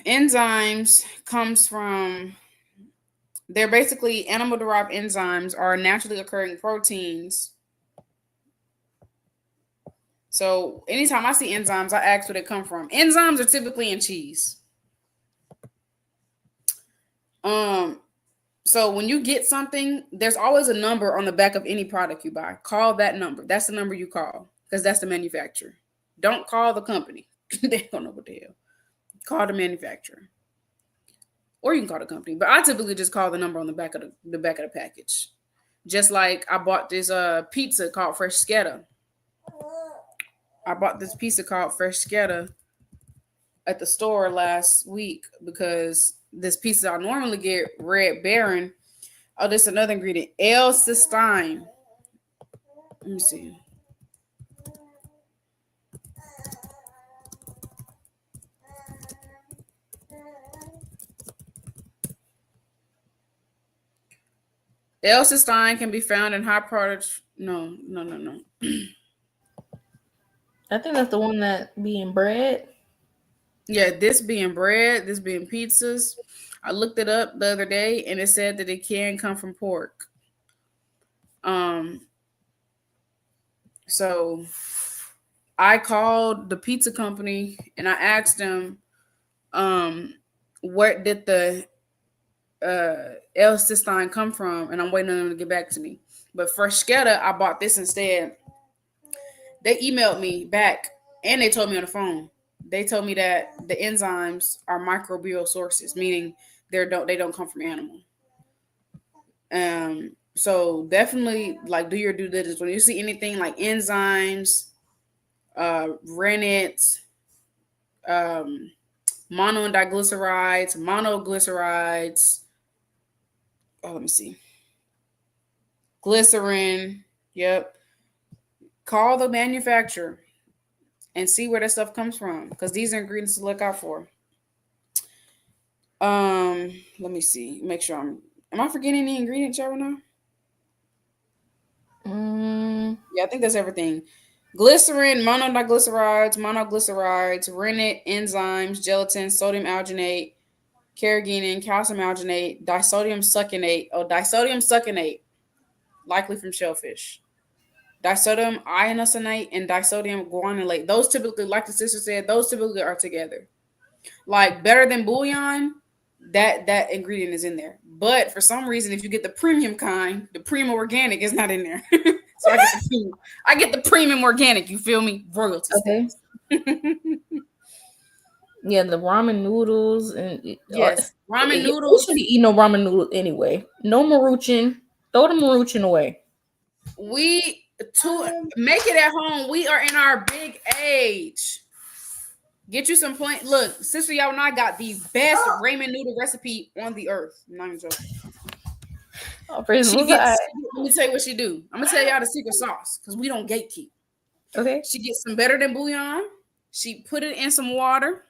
Enzymes comes from, they're basically animal derived enzymes are naturally occurring proteins. So anytime I see enzymes, I ask where they come from. Enzymes are typically in cheese. So when you get something, there's always a number on the back of any product you buy. Call that number. That's the number you call because that's the manufacturer. Don't call the company. They don't know what the hell. Call the manufacturer. Or you can call the company. But I typically just call the number on the back of the package. Just like I bought this pizza called Fresh Schedda. I bought this pizza called Fresh Schedda at the store last week because this pizza I normally get, Red Baron. Oh, there's another ingredient, L-cysteine. Let me see. L-cysteine can be found in high product. No. I think that's the one that be in bread. Yeah, this being bread, this being pizzas. I looked it up the other day and it said that it can come from pork. So I called the pizza company and I asked them, where did the L-cysteine come from? And I'm waiting on them to get back to me. But for Schedda, I bought this instead. They emailed me back and they told me on the phone. They told me that the enzymes are microbial sources, meaning they don't come from animal. So definitely like do your due diligence when you see anything like enzymes, rennet, mono and diglycerides, monoglycerides. Oh, let me see. Glycerin. Yep. Call the manufacturer and see where that stuff comes from because these are ingredients to look out for. Let me see. Make sure am I forgetting any ingredients, y'all know? Yeah, I think that's everything. Glycerin, monoglycerides, rennet, enzymes, gelatin, sodium alginate, carrageenan, calcium alginate, disodium succinate, likely from shellfish. Disodium ionosinate and disodium guanylate. Those typically, like the sister said, those typically are together. Like better than bouillon, that ingredient is in there. But for some reason, if you get the premium kind, the premium organic is not in there. So I get the premium organic. You feel me? Royalty Okay. status. Yeah, the ramen noodles and Yes, ramen you noodles. should eat no ramen noodles anyway. No maruchan. Throw the maruchan away. We to make it at home. We are in our big age. Get you some plain. Look, sister, y'all and I got the best ramen noodle recipe on the earth. I'm not even joking. Oh, She gets. Let me tell you what she do. I'm gonna tell y'all the secret sauce because we don't gatekeep. Okay. She gets some better than bouillon. She put it in some water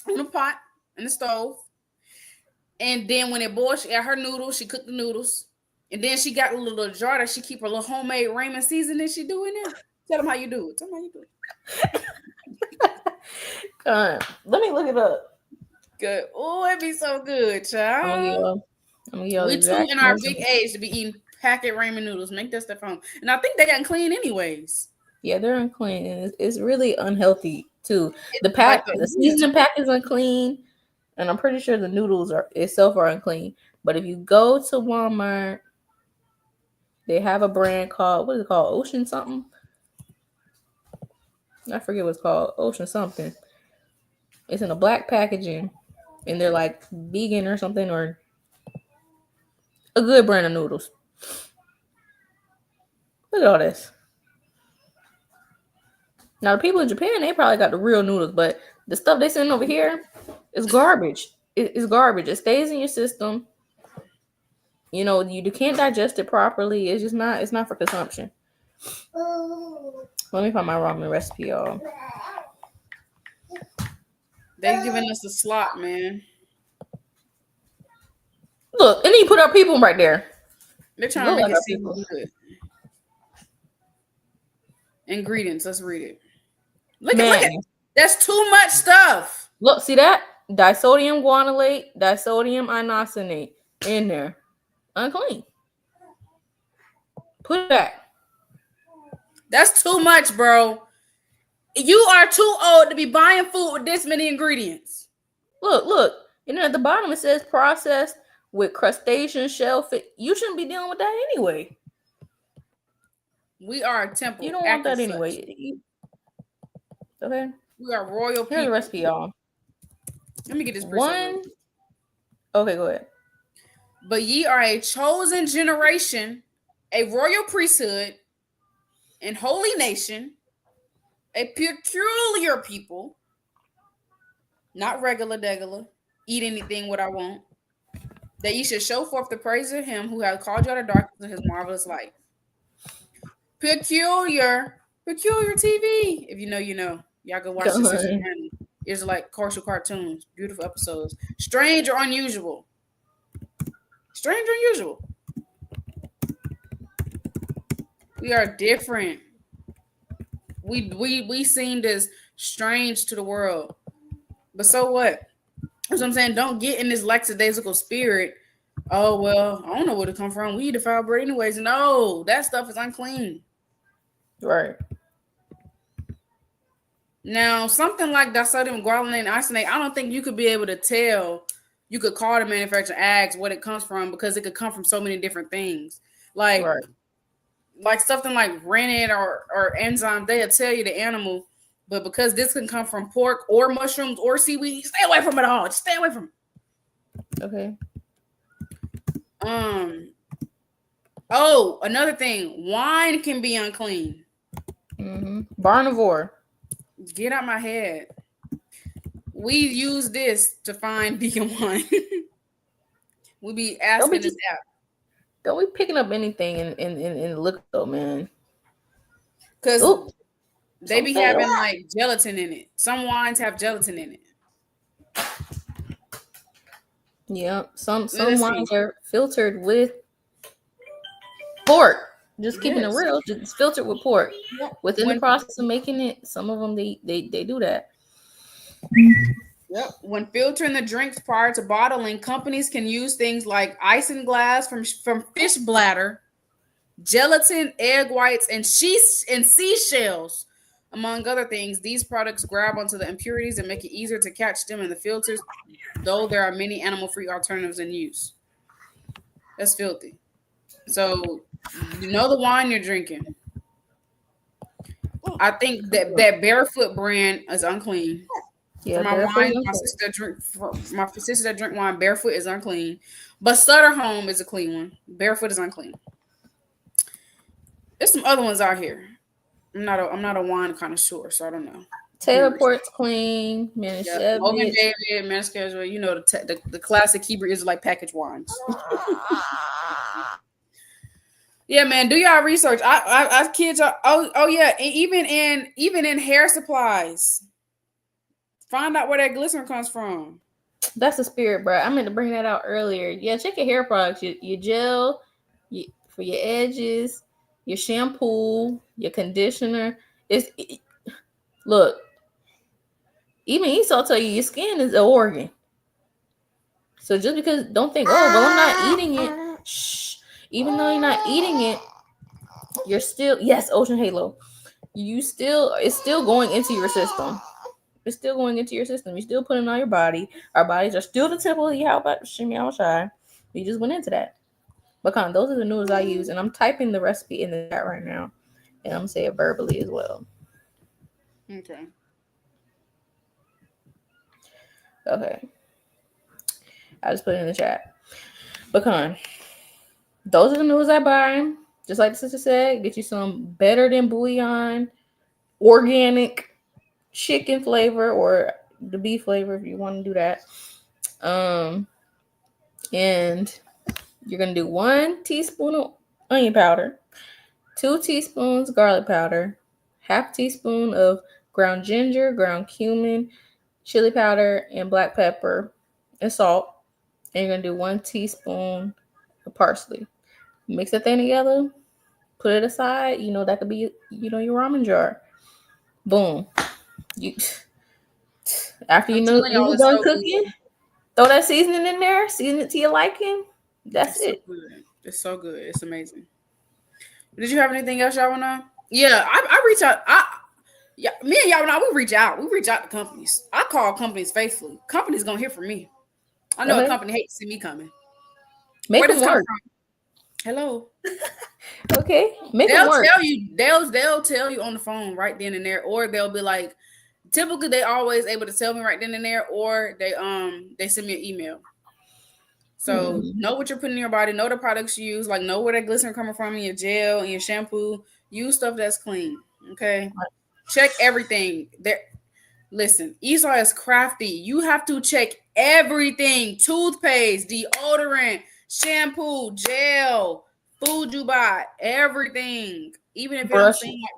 in a pot in the stove, and then when it boils, she got her noodles. She cooked the noodles, and then she got a little jar that she keep her little homemade ramen seasoning. She do in there. Tell them how you do it. Tell them how you do it. Let me look it up. Good. Oh, it'd be so good, child. I'm gonna yell We too in our big age to be eating packet ramen noodles. Make that stuff home, and I think they got clean anyways. Yeah, they're unclean, and it's really unhealthy too. The seasoning pack is unclean, and I'm pretty sure the noodles itself are unclean. But if you go to Walmart, they have a brand called, what is it called? Ocean something. I forget what it's called. Ocean something. It's in a black packaging, and they're like vegan or something, or a good brand of noodles. Look at all this. Now, the people in Japan, they probably got the real noodles, but the stuff they send over here is garbage. It's garbage. It stays in your system. You know, you can't digest it properly. It's just not. It's not for consumption. Let me find my ramen recipe, y'all. They giving us a slot, man. Look, and then you put our people right there. They're trying to make it seem good. Ingredients. Let's read it. Look at that's too much stuff. Look, see that? Disodium guanylate, disodium inosinate in there. Unclean. Put it back. That's too much, bro. You are too old to be buying food with this many ingredients. Look. And then at the bottom it says processed with crustacean shellfish. You shouldn't be dealing with that anyway. We are a temple. You don't want that anyway. Okay. We are royal people. Here's the recipe, y'all. Let me get this one. Okay, go ahead. But ye are a chosen generation, a royal priesthood, and holy nation, a peculiar people, not regular degular, eat anything what I want, that ye should show forth the praise of him who hath called you out of darkness to his marvelous light. Peculiar TV. If you know, you know. Y'all go watch this. It's like commercial cartoons, beautiful episodes. Strange or unusual. Strange or unusual. We are different. We seemed as strange to the world. But so what? That's what I'm saying. Don't get in this lackadaisical spirit. Oh, well, I don't know where to come from. We eat the foul bread anyways. No, that stuff is unclean. Right. Now, something like disodium guanylate and isonate, I don't think you could be able to tell. You could call the manufacturer, ask what it comes from, because it could come from so many different things. Like something like rennet or enzyme, they'll tell you the animal, but because this can come from pork or mushrooms or seaweed, stay away from it all. Just stay away from it. Okay. Oh, another thing, wine can be unclean. Barnivore. Get out my head. We use this to find vegan wine. We be asking this app. Don't be picking up anything in liquor though, man. Because they be having like gelatin in it. Some wines have gelatin in it. Yeah, some wines are filtered with pork. Just keeping it real, just filtered with pork. Within the process of making it, some of them they do that. Yep. When filtering the drinks prior to bottling, companies can use things like isinglass from fish bladder, gelatin, egg whites, and seashells, among other things. These products grab onto the impurities and make it easier to catch them in the filters, though there are many animal-free alternatives in use. That's filthy. So, you know the wine you're drinking. I think that Barefoot brand is unclean. For Yeah, my barefoot wine, is my unclean. sister that drink for my sisters that drink wine, Barefoot is unclean. But Sutter Home is a clean one. Barefoot is unclean. There's some other ones out here. I'm not a wine connoisseur, so I don't know. Taylor Brewers. Port's clean. Yeah, Logan Manischewitz. David, Manscaped, you know the classic Hebrew Israelite packaged wines. Yeah, man, do y'all research. I kids are oh yeah, and even in hair supplies, find out where that glycerin comes from. That's the spirit, bro. I meant to bring that out earlier. Yeah, check your hair products. Your gel, for your edges, your shampoo, your conditioner. Look. Even Esau tell you your skin is an organ. So just because don't think, oh well, I'm not eating it. Shh. Even though you're not eating it, you're still Ocean Halo. It's still going into your system. It's still going into your system. You're still putting on your body. Our bodies are still the temple of Yahweh Shemi Shai. We just went into that. But those are the noodles I use, and I'm typing the recipe in the chat right now. And I'm gonna say it verbally as well. Okay. Okay. I just put it in the chat. But those are the noodles I buy. Just like the sister said, get you some better than bouillon, organic chicken flavor or the beef flavor if you want to do that. And you're gonna do 1 teaspoon of onion powder, 2 teaspoons garlic powder, half teaspoon of ground ginger, ground cumin, chili powder, and black pepper, and salt. And you're gonna do 1 teaspoon of parsley. Mix that thing together, put it aside. That could be your ramen jar. Boom. You after I'm telling y'all, you're it's done so cooking, good. throw that seasoning in there, season it to your liking. That's It's so it. good. It's so good. It's amazing. Did you have anything else y'all wanna? Yeah, I reach out. Yeah, me and y'all know we reach out. We reach out to companies. I call companies faithfully. Companies gonna hear from me. I know a Okay. company hates to see me coming. Make Where does them this come work. from? Hello. Okay. Make them They'll work. tell you. They'll tell you on the phone right then and there, or they'll be like, typically they always able to tell me right then and there, or they send me an email. So know what you're putting in your body, know the products you use, like know where that glycerin coming from in your gel and your shampoo. Use stuff that's clean. Okay. Check everything. There. Listen, Esau is crafty. You have to check everything: toothpaste, deodorant, shampoo, gel, food you buy, everything. Even if it don't Brush seem it.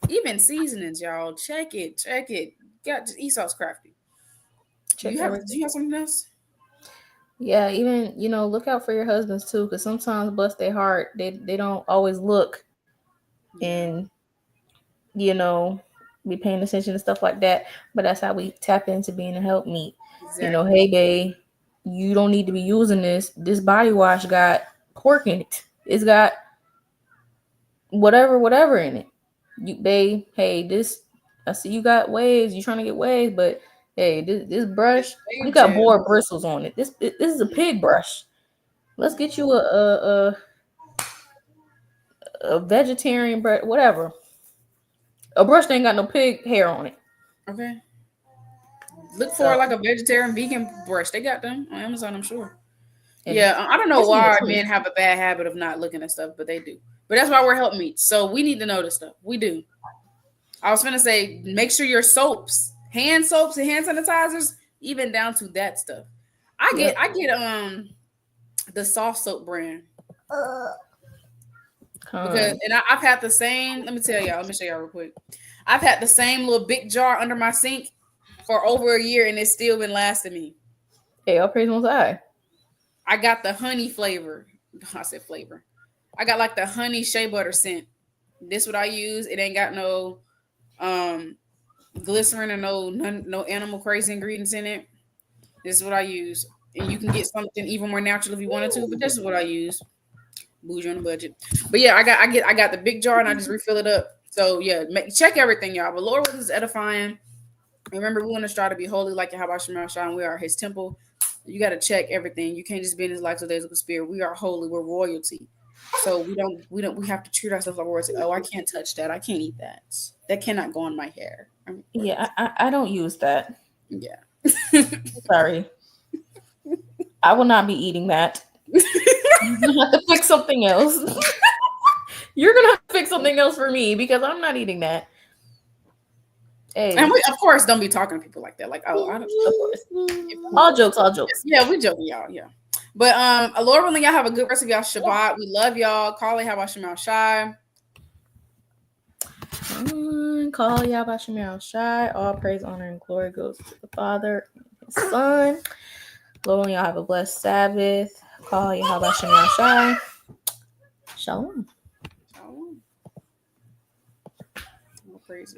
like, even seasonings, y'all. Check it. Check it. Got Esau's crafty. Check Do everything. you have something else? Yeah, even look out for your husbands too, because sometimes bless their heart, they don't always look Yeah, and you know be paying attention to stuff like that. But that's how we tap into being a helpmeet. exactly. Hey babe, you don't need to be using this. This body wash got pork in it. It's got whatever in it. You babe, hey, this I see you got waves. You trying to get waves, but hey, this brush, It's you babe got gel. boar bristles on it. This is a pig brush. Let's get you a vegetarian brush, whatever. A brush that ain't got no pig hair on it. Okay. Look for So like a vegetarian vegan brush. They got them on Amazon, I'm sure. and Yeah, I don't know this why too. men have a bad habit of not looking at stuff, but they do. But that's why we're help meets. So we need to know this stuff. We do. I was gonna say, make sure your soaps and hand sanitizers, even down to that stuff. Yep. I get the soft soap brand because I've had the same. Let me tell y'all. Let me show y'all real quick. I've had the same little big jar under my sink for over a year, and it's still been lasting me. Hey, all praise Most High. I got the honey flavor. I said flavor. I got like the honey shea butter scent. This what I use. It ain't got no glycerin and no animal crazy ingredients in it. This is what I use. And you can get something even more natural if you wanted to, but this is what I use. Bougie on the budget. But yeah, I got the big jar and I just refill it up. So yeah, check everything, y'all. But Lord is edifying. Remember, we want to strive to be holy like Yahweh Shemel Shah, we are his temple. You got to check everything. You can't just be in his life so days of the spirit. We are holy. We're royalty. So we have to treat ourselves like royalty. Oh, I can't touch that. I can't eat that. That cannot go on my hair. Yeah, I don't use that. Yeah. Sorry. I will not be eating that. You're gonna have to pick something else. You're gonna have to pick something else for me because I'm not eating that. Hey. And we, of course, don't be talking to people like that. Like, oh, I don't. Of course. All jokes. Yeah, we joking, y'all. Yeah. But Lord willing, y'all have a good rest of y'all Shabbat. We love y'all. Call it how about Shemal Shai. Call Yahweh Shemal Shai. All praise, honor, and glory goes to the Father and His Son. Lord willing, y'all have a blessed Sabbath. Call Yahweh Shemal Shai. Shalom. Shalom. All praise.